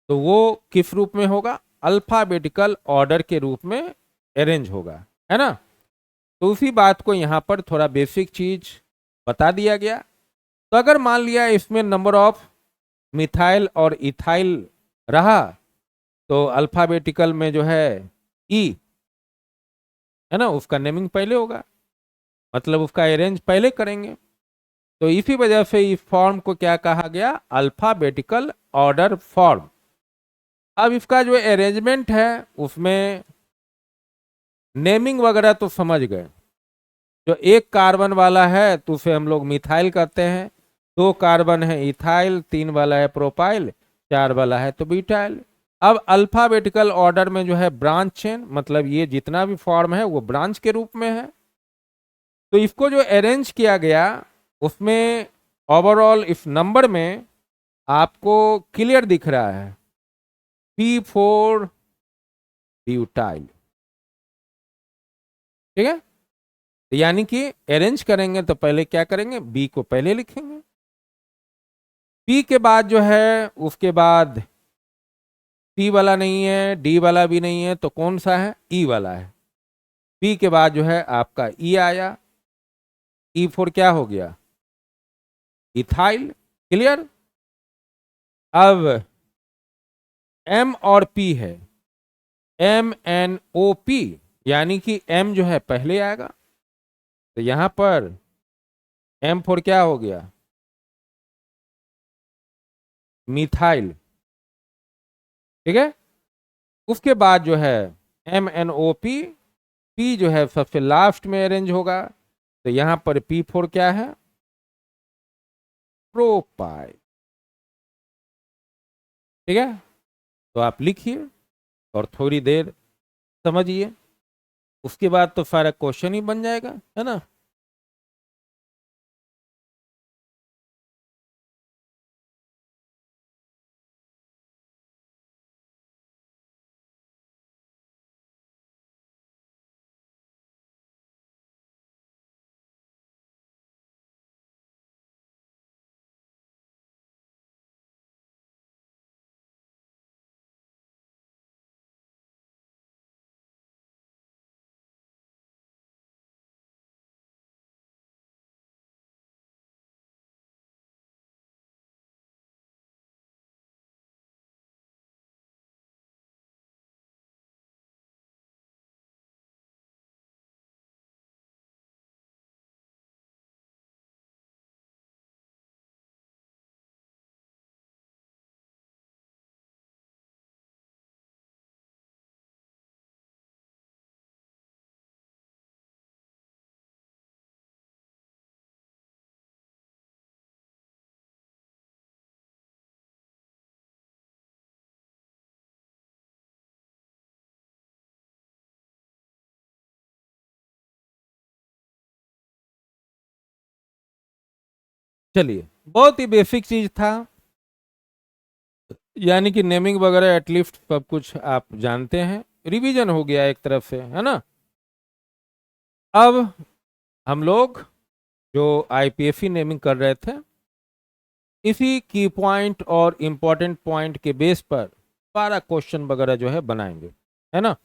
तो वो किस रूप में होगा, अल्फाबेटिकल ऑर्डर के रूप में अरेंज होगा, है ना। तो उसी बात को यहां पर थोड़ा बेसिक चीज बता दिया गया। तो अगर मान लिया इसमें नंबर ऑफ मिथाइल और इथाइल रहा तो अल्फाबेटिकल में जो है ई, है ना, उसका नेमिंग पहले होगा, मतलब उसका अरेंज पहले करेंगे। तो इसी वजह से इस फॉर्म को क्या कहा गया, अल्फाबेटिकल ऑर्डर फॉर्म। अब इसका जो अरेंजमेंट है उसमें नेमिंग वगैरह तो समझ गए, जो एक कार्बन वाला है तो उसे हम लोग मिथाइल कहते हैं, 2 कार्बन है इथाइल, 3 वाला है प्रोपाइल, 4 वाला है तो ब्यूटाइल। अब अल्फाबेटिकल ऑर्डर में जो है ब्रांच चेन, मतलब ये जितना भी फॉर्म है वो ब्रांच के रूप में है। तो इसको जो अरेंज किया गया उसमें ओवरऑल इस नंबर में आपको क्लियर दिख रहा है P4 ब्यूटाइल, ठीक है। तो यानी कि अरेंज करेंगे तो पहले क्या करेंगे, बी को पहले लिखेंगे, पी के बाद जो है उसके बाद सी वाला नहीं है, डी वाला भी नहीं है, तो कौन सा है, ई वाला है। पी के बाद जो है आपका ई आया, E4 क्या हो गया, इथाइल, क्लियर। अब एम और पी है, MnO_P, यानी कि M जो है पहले आएगा, तो यहां पर M4 क्या हो गया, मिथाइल, ठीक है। उसके बाद जो है MnO_P, P जो है सबसे लास्ट में अरेंज होगा, तो यहां पर P4 क्या है, प्रोपाइल, ठीक है। तो आप लिखिए और थोड़ी देर समझिए, उसके बाद तो सारा क्वेश्चन ही बन जाएगा, है ना। चलिए, बहुत ही बेसिक चीज था, यानी कि नेमिंग वगैरह एटलीस्ट सब कुछ आप जानते हैं, रिवीजन हो गया एक तरफ से, है ना। अब हम लोग जो आईपीएससी नेमिंग कर रहे थे, इसी की पॉइंट और इम्पोर्टेंट पॉइंट के बेस पर सारा क्वेश्चन वगैरह जो है बनाएंगे, है ना।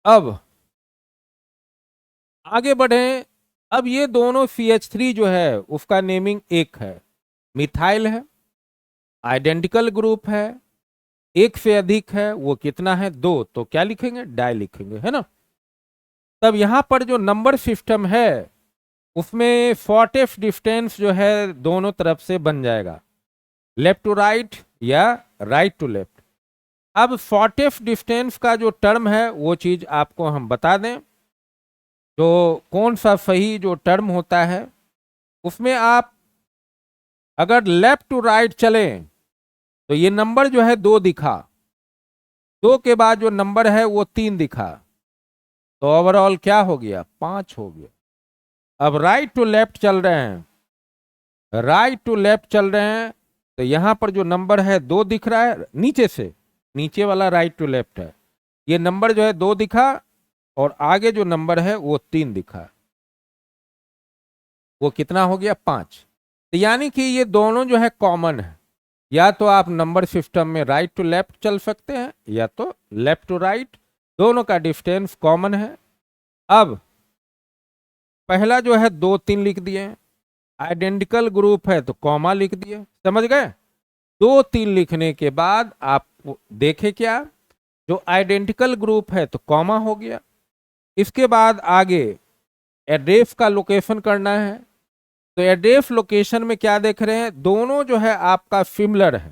अब आगे बढ़े। अब ये दोनों CH3 जो है उसका नेमिंग एक है, मिथाइल है, आइडेंटिकल ग्रुप है, एक से अधिक है, वो कितना है, 2, तो क्या लिखेंगे, डाई लिखेंगे, है ना। तब यहां पर जो नंबर सिस्टम है उसमें शॉर्टेस्ट डिस्टेंस जो है दोनों तरफ से बन जाएगा, लेफ्ट टू राइट या राइट टू लेफ्ट। अब शॉर्टेस्ट डिस्टेंस का जो टर्म है वो चीज आपको हम बता दें, तो कौन सा सही जो टर्म होता है उसमें आप अगर लेफ्ट टू राइट चलें तो ये नंबर जो है 2 दिखा, 2 के बाद जो नंबर है वो 3 दिखा, तो ओवरऑल क्या हो गया, 5 हो गया। अब राइट टू लेफ्ट चल रहे हैं, राइट टू लेफ्ट चल रहे हैं, तो यहां पर जो नंबर है 2 दिख रहा है, नीचे से, नीचे वाला राइट टू लेफ्ट है, ये नंबर जो है 2 दिखा, और आगे जो नंबर है वो 3 दिखा, वो कितना हो गया, 5। तो यानी कि ये दोनों जो है कॉमन है, या तो आप नंबर सिस्टम में राइट टू लेफ्ट चल सकते हैं या तो लेफ्ट टू राइट, दोनों का डिस्टेंस कॉमन है। अब पहला जो है 2 3 लिख दिए, आइडेंटिकल ग्रुप है तो कॉमा लिख दिए, समझ गए। 2 3 लिखने के बाद आप देखें क्या, जो आइडेंटिकल ग्रुप है तो कॉमा हो गया, इसके बाद आगे एड्रेस का लोकेशन करना है, तो एड्रेस लोकेशन में क्या देख रहे हैं, दोनों जो है आपका सिमिलर है,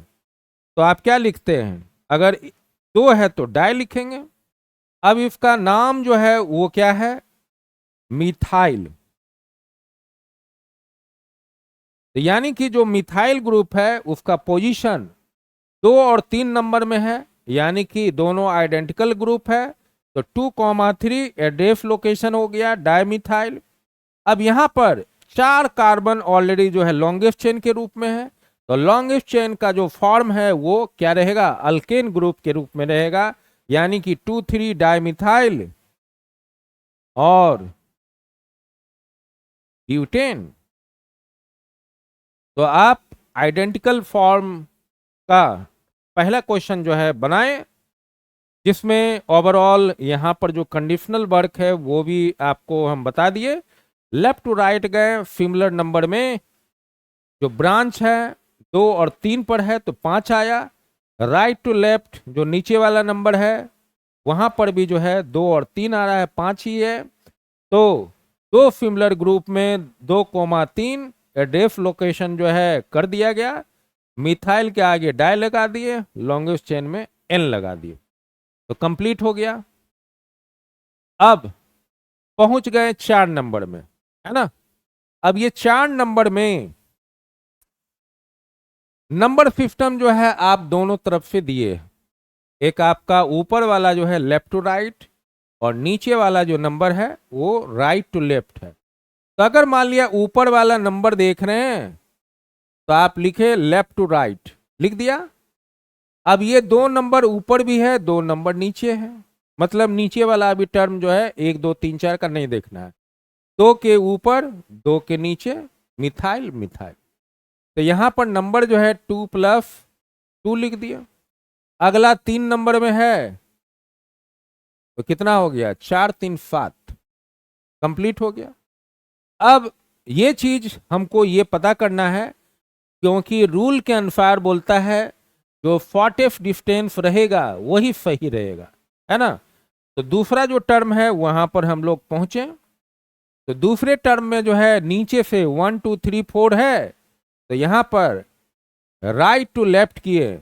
तो आप क्या लिखते हैं, अगर 2 है तो डाई लिखेंगे, अब इसका नाम जो है वो क्या है, मिथाइल। तो यानी कि जो मिथाइल ग्रुप है उसका पोजीशन 2 और 3 नंबर में है, यानी कि दोनों आइडेंटिकल ग्रुप है। तो 2,3 एड्रेस लोकेशन हो गया डायमिथाइल। अब यहां पर 4 कार्बन ऑलरेडी जो है लॉन्गेस्ट चेन के रूप में है, तो लॉन्गेस्ट चेन का जो फॉर्म है वो क्या रहेगा, अल्केन ग्रुप के रूप में रहेगा, यानी कि 2,3 डायमिथाइल और ब्यूटेन। तो आप आइडेंटिकल फॉर्म का पहला क्वेश्चन जो है बनाएं, जिसमें ओवरऑल यहां पर जो कंडीशनल वर्क है वो भी आपको हम बता दिए। लेफ्ट टू राइट गए सिमिलर नंबर में, जो ब्रांच है 2 और 3 पर है तो 5 आया। राइट टू लेफ्ट जो नीचे वाला नंबर है वहां पर भी जो है 2 और 3 आ रहा है, 5 ही है। तो दो सिमिलर ग्रुप में 2,3 एड्रेस लोकेशन जो है कर दिया गया। मिथाइल के आगे डाई लगा दिए, लॉन्गेस्ट चेन में एन लगा दिए, तो कंप्लीट हो गया। अब पहुंच गए 4 नंबर में, है ना। अब ये 4 नंबर में नंबर सिस्टम जो है आप दोनों तरफ से दिए, एक आपका ऊपर वाला जो है लेफ्ट टू राइट और नीचे वाला जो नंबर है वो राइट टू लेफ्ट है। तो अगर मान लिया ऊपर वाला नंबर देख रहे हैं तो आप लिखे लेफ्ट टू राइट, लिख दिया। अब ये 2 नंबर ऊपर भी है, 2 नंबर नीचे है, मतलब नीचे वाला अभी टर्म जो है 1 2 3 4 का नहीं देखना है। 2 के ऊपर 2 के नीचे मिथाइल मिथाइल। तो यहां पर नंबर जो है 2+2 लिख दिया। अगला 3 नंबर में है तो कितना हो गया, 4 3 7, कंप्लीट हो गया। अब ये चीज हमको ये पता करना है, क्योंकि रूल के अनुसार बोलता है जो शॉर्टेस्ट डिस्टेंस रहेगा वही सही रहेगा, है ना। तो दूसरा जो टर्म है वहां पर हम लोग पहुंचे। तो दूसरे टर्म में जो है नीचे से 1 2 3 4 है, तो यहां पर राइट टू लेफ्ट किए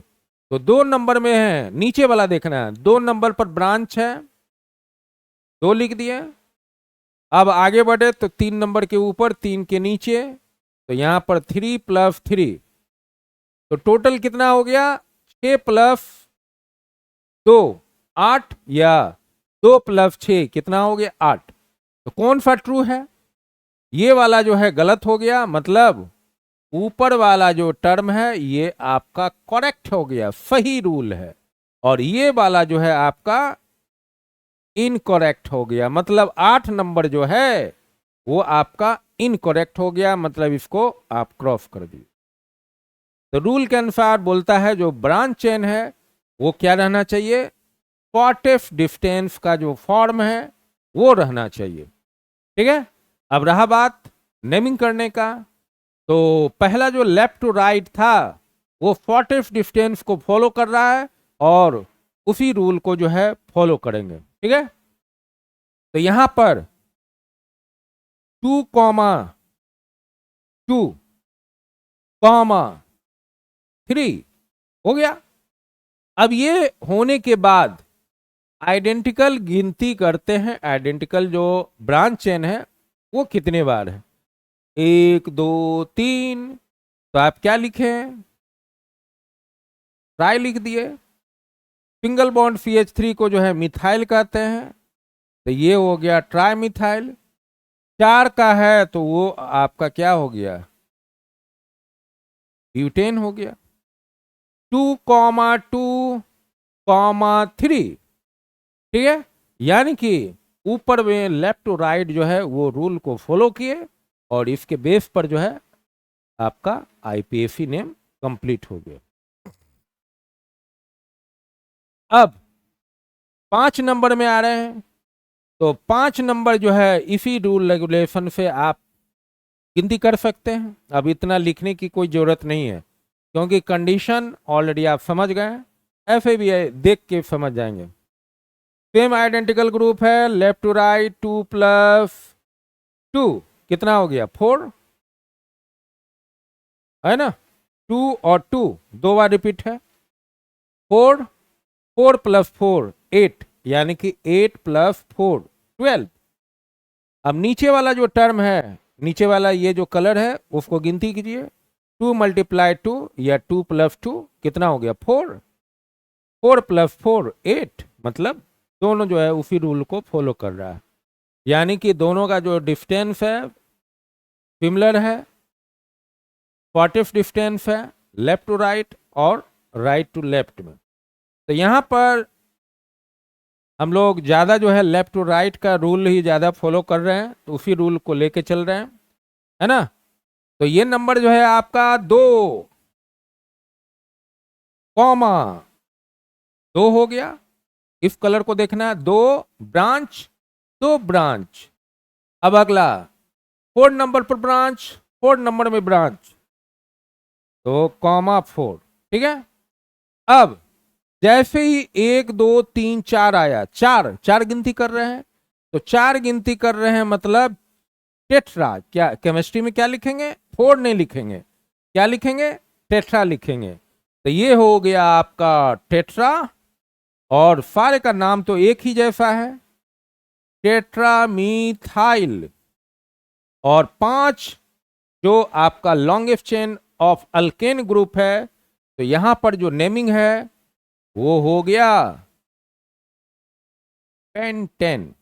तो 2 नंबर में है, नीचे वाला देखना है, 2 नंबर पर ब्रांच है, 2 लिख दिए। अब आगे बढ़े तो 3 नंबर के ऊपर 3 के नीचे, तो यहां पर 3+3, तो टोटल कितना हो गया, 6+2 8, या 2+6 कितना हो गया 8। तो कौन सा ट्रू है, ये वाला जो है गलत हो गया, मतलब ऊपर वाला जो टर्म है ये आपका करेक्ट हो गया, सही रूल है, और ये वाला जो है आपका इनकरेक्ट हो गया, मतलब 8 नंबर जो है वो आपका इनकरेक्ट हो गया, मतलब इसको आप क्रॉस कर दिए। तो रूल के अनुसार बोलता है जो ब्रांच चेन है वो क्या रहना चाहिए, शॉर्टेस्ट डिस्टेंस का जो फॉर्म है वो रहना चाहिए, ठीक है। अब रहा बात नेमिंग करने का, तो पहला जो लेफ्ट टू राइट था वो शॉर्टेस्ट डिस्टेंस को फॉलो कर रहा है और उसी रूल को जो है फॉलो करेंगे, ठीक है। तो यहां पर 2,2,3 हो गया। अब ये होने के बाद आइडेंटिकल गिनती करते हैं, आइडेंटिकल जो ब्रांच चेन है वो कितने बार है, 1 2 3। तो आप क्या लिखे, ट्राई लिख दिए। सिंगल बॉन्ड CH3 को जो है मिथाइल कहते हैं, तो ये हो गया ट्राई मिथाइल। 4 का है तो वो आपका क्या हो गया, ब्यूटेन हो गया। 2,2,3, ठीक है, यानी कि ऊपर में लेफ्ट टू राइट जो है वो रूल को फॉलो किए और इसके बेस पर जो है आपका IPAC नेम कंप्लीट हो गया। अब 5 नंबर में आ रहे हैं, तो 5 नंबर जो है इसी रूल रेगुलेशन से आप गिनती कर सकते हैं। अब इतना लिखने की कोई जरूरत नहीं है, क्योंकि कंडीशन ऑलरेडी आप समझ गए हैं, ऐसे भी देख के समझ जाएंगे। सेम आइडेंटिकल ग्रुप है, लेफ्ट टू राइट 2+2 कितना हो गया 4, है ना। 2 और 2 2 बार रिपीट है, 4 4+4 8, यानी कि 8 + 4 12। अब नीचे वाला जो टर्म है, नीचे वाला ये जो कलर है उसको गिनती कीजिए। 2 × 2 या 2 + 2 कितना हो गया 4। 4 + 4 8, मतलब दोनों जो है उसी रूल को फॉलो कर रहा है, यानी कि दोनों का जो डिस्टेंस है सिमिलर है, स्पॉटिव डिस्टेंस है लेफ्ट टू राइट और राइट टू लेफ्ट में। तो यहाँ पर हम लोग ज़्यादा जो है लेफ्ट टू राइट का रूल ही ज़्यादा फॉलो कर रहे हैं, तो उसी रूल को लेके चल रहे हैं, है ना। तो ये नंबर जो है आपका 2, कॉमा 2 हो गया। इस कलर को देखना है, 2 ब्रांच 2 ब्रांच। अब अगला 4 नंबर पर ब्रांच, 4 नंबर में ब्रांच, तो कॉमा 4, ठीक है। अब जैसे ही 1 2 3 4 आया, 4 4 गिनती कर रहे हैं, तो 4 गिनती कर रहे हैं मतलब टेट्रा। क्या केमिस्ट्री में क्या लिखेंगे, 4 नहीं लिखेंगे, क्या लिखेंगे, टेट्रा लिखेंगे। तो ये हो गया आपका टेट्रा, और सारे का नाम तो एक ही जैसा है, टेट्रामीथाइल। और 5 जो आपका longest chain of alkane group है, तो यहां पर जो नेमिंग है वो हो गया पेंटेन।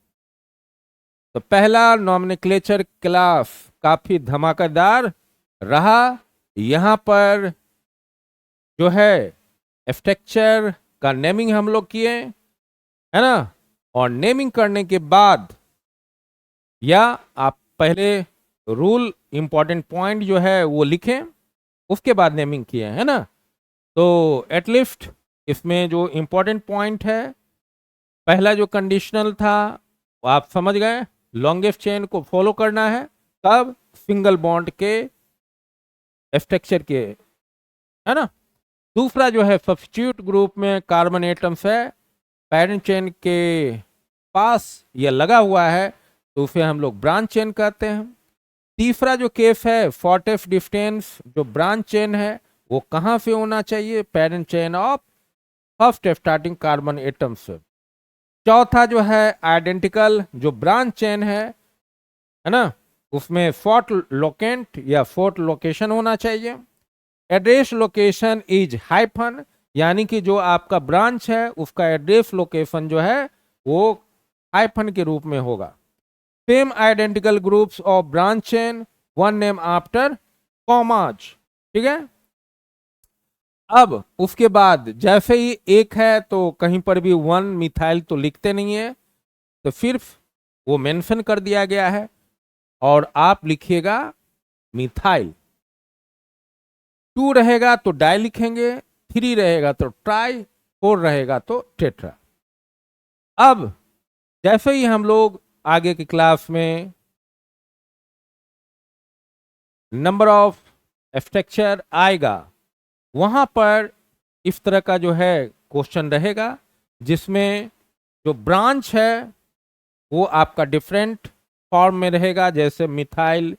तो पहला नॉमेनक्लेचर क्लास काफी धमाकेदार रहा। यहां पर जो है स्ट्रक्चर का नेमिंग हम लोग किए, है ना। और नेमिंग करने के बाद या आप पहले रूल इंपॉर्टेंट पॉइंट जो है वो लिखें, उसके बाद नेमिंग किए, है ना। तो एटलीस्ट इसमें जो इंपॉर्टेंट पॉइंट है, पहला जो कंडीशनल था वो आप समझ गए, लॉन्गेस्ट चेन को फॉलो करना है, कब, सिंगल बॉन्ड के स्ट्रक्चर के, है ना। दूसरा जो है सब्स्टिट्यूट ग्रुप में कार्बन एटम्स है, पैरेंट चेन के पास या लगा हुआ है, तो उसे हम लोग ब्रांच चेन कहते हैं। तीसरा जो केस है शॉर्टेस्ट डिस्टेंस, जो ब्रांच चेन है वो कहाँ से होना चाहिए, parent chain of first starting carbon atom से। चौथा जो है आइडेंटिकल जो ब्रांच चेन है ना, उसमें फोर्थ लोकेंट या फोर्थ लोकेशन होना चाहिए। एड्रेस लोकेशन इज हाइफन, यानी कि जो आपका ब्रांच है उसका एड्रेस लोकेशन जो है वो हाइफन के रूप में होगा। Same identical groups of branch chain, one name after commas, ठीक है। अब उसके बाद जैसे ही एक है तो कहीं पर भी 1 मिथाइल तो लिखते नहीं है, तो सिर्फ वो मेंशन कर दिया गया है, और आप लिखिएगा मिथाइल। 2 रहेगा तो डाई लिखेंगे, 3 रहेगा तो ट्राई, 4 रहेगा तो टेट्रा। अब जैसे ही हम लोग आगे की क्लास में नंबर ऑफ स्ट्रक्चर आएगा, वहां पर इस तरह का जो है क्वेश्चन रहेगा, जिसमें जो ब्रांच है वो आपका डिफरेंट फॉर्म में रहेगा, जैसे मिथाइल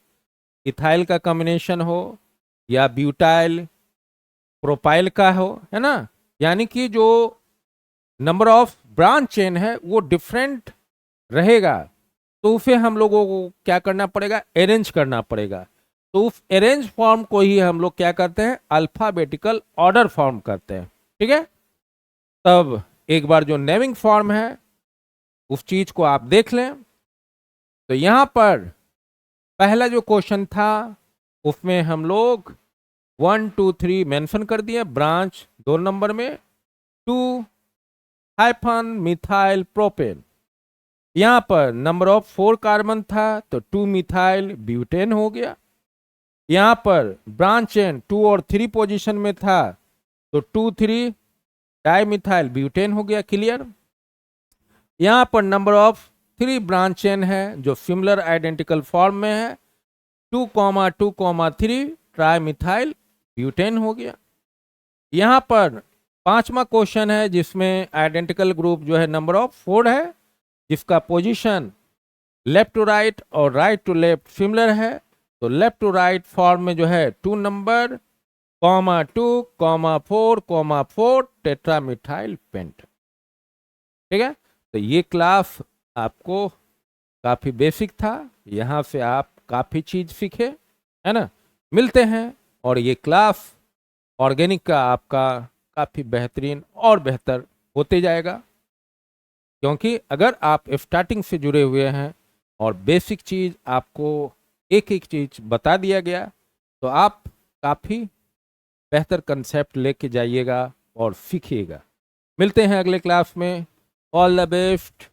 इथाइल का कॉम्बिनेशन हो या ब्यूटाइल प्रोपाइल का हो, है ना। यानी कि जो नंबर ऑफ ब्रांच चेन है वो डिफरेंट रहेगा, तो उसे हम लोगों को क्या करना पड़ेगा, अरेंज करना पड़ेगा। तो उस अरेंज फॉर्म को ही हम लोग क्या करते हैं, अल्फाबेटिकल ऑर्डर फॉर्म करते हैं, ठीक है। तब एक बार जो नेमिंग फॉर्म है उस चीज को आप देख लें। तो यहां पर पहला जो क्वेश्चन था उसमें हम लोग 1 2 3 मेंशन कर दिए, ब्रांच 2 नंबर में, 2 हाइफन मिथाइल प्रोपेन। यहां पर नंबर ऑफ 4 कार्बन था तो 2 मिथाइल ब्यूटेन हो गया। यहां पर ब्रांच चेन 2 और 3 पोजीशन में था तो 2 3 डाई मिथाइल ब्यूटेन हो गया, क्लियर। यहां पर नंबर ऑफ 3 ब्रांच चेन है जो सिमिलर आइडेंटिकल फॉर्म में है, 2,2,3 ट्राई मिथाइल ब्यूटेन हो गया। यहां पर पांचवा क्वेश्चन है जिसमें आइडेंटिकल ग्रुप जो है नंबर ऑफ 4 है, जिसका पोजीशन लेफ्ट टू राइट और राइट टू लेफ्ट सिमिलर है, तो लेफ्ट टू राइट फॉर्म में जो है 2 नंबर, 2,4,4 टेट्रामिथाइल पेंट, ठीक है। तो ये क्लास आपको काफ़ी बेसिक था, यहाँ से आप काफ़ी चीज़ सीखे, है ना। मिलते हैं, और ये क्लास ऑर्गेनिक का आपका काफ़ी बेहतरीन और बेहतर होते जाएगा, क्योंकि अगर आप स्टार्टिंग से जुड़े हुए हैं और बेसिक चीज़ आपको एक एक चीज़ बता दिया गया, तो आप काफ़ी बेहतर कंसेप्ट लेके जाइएगा और सीखिएगा। मिलते हैं अगले क्लास में। All the best.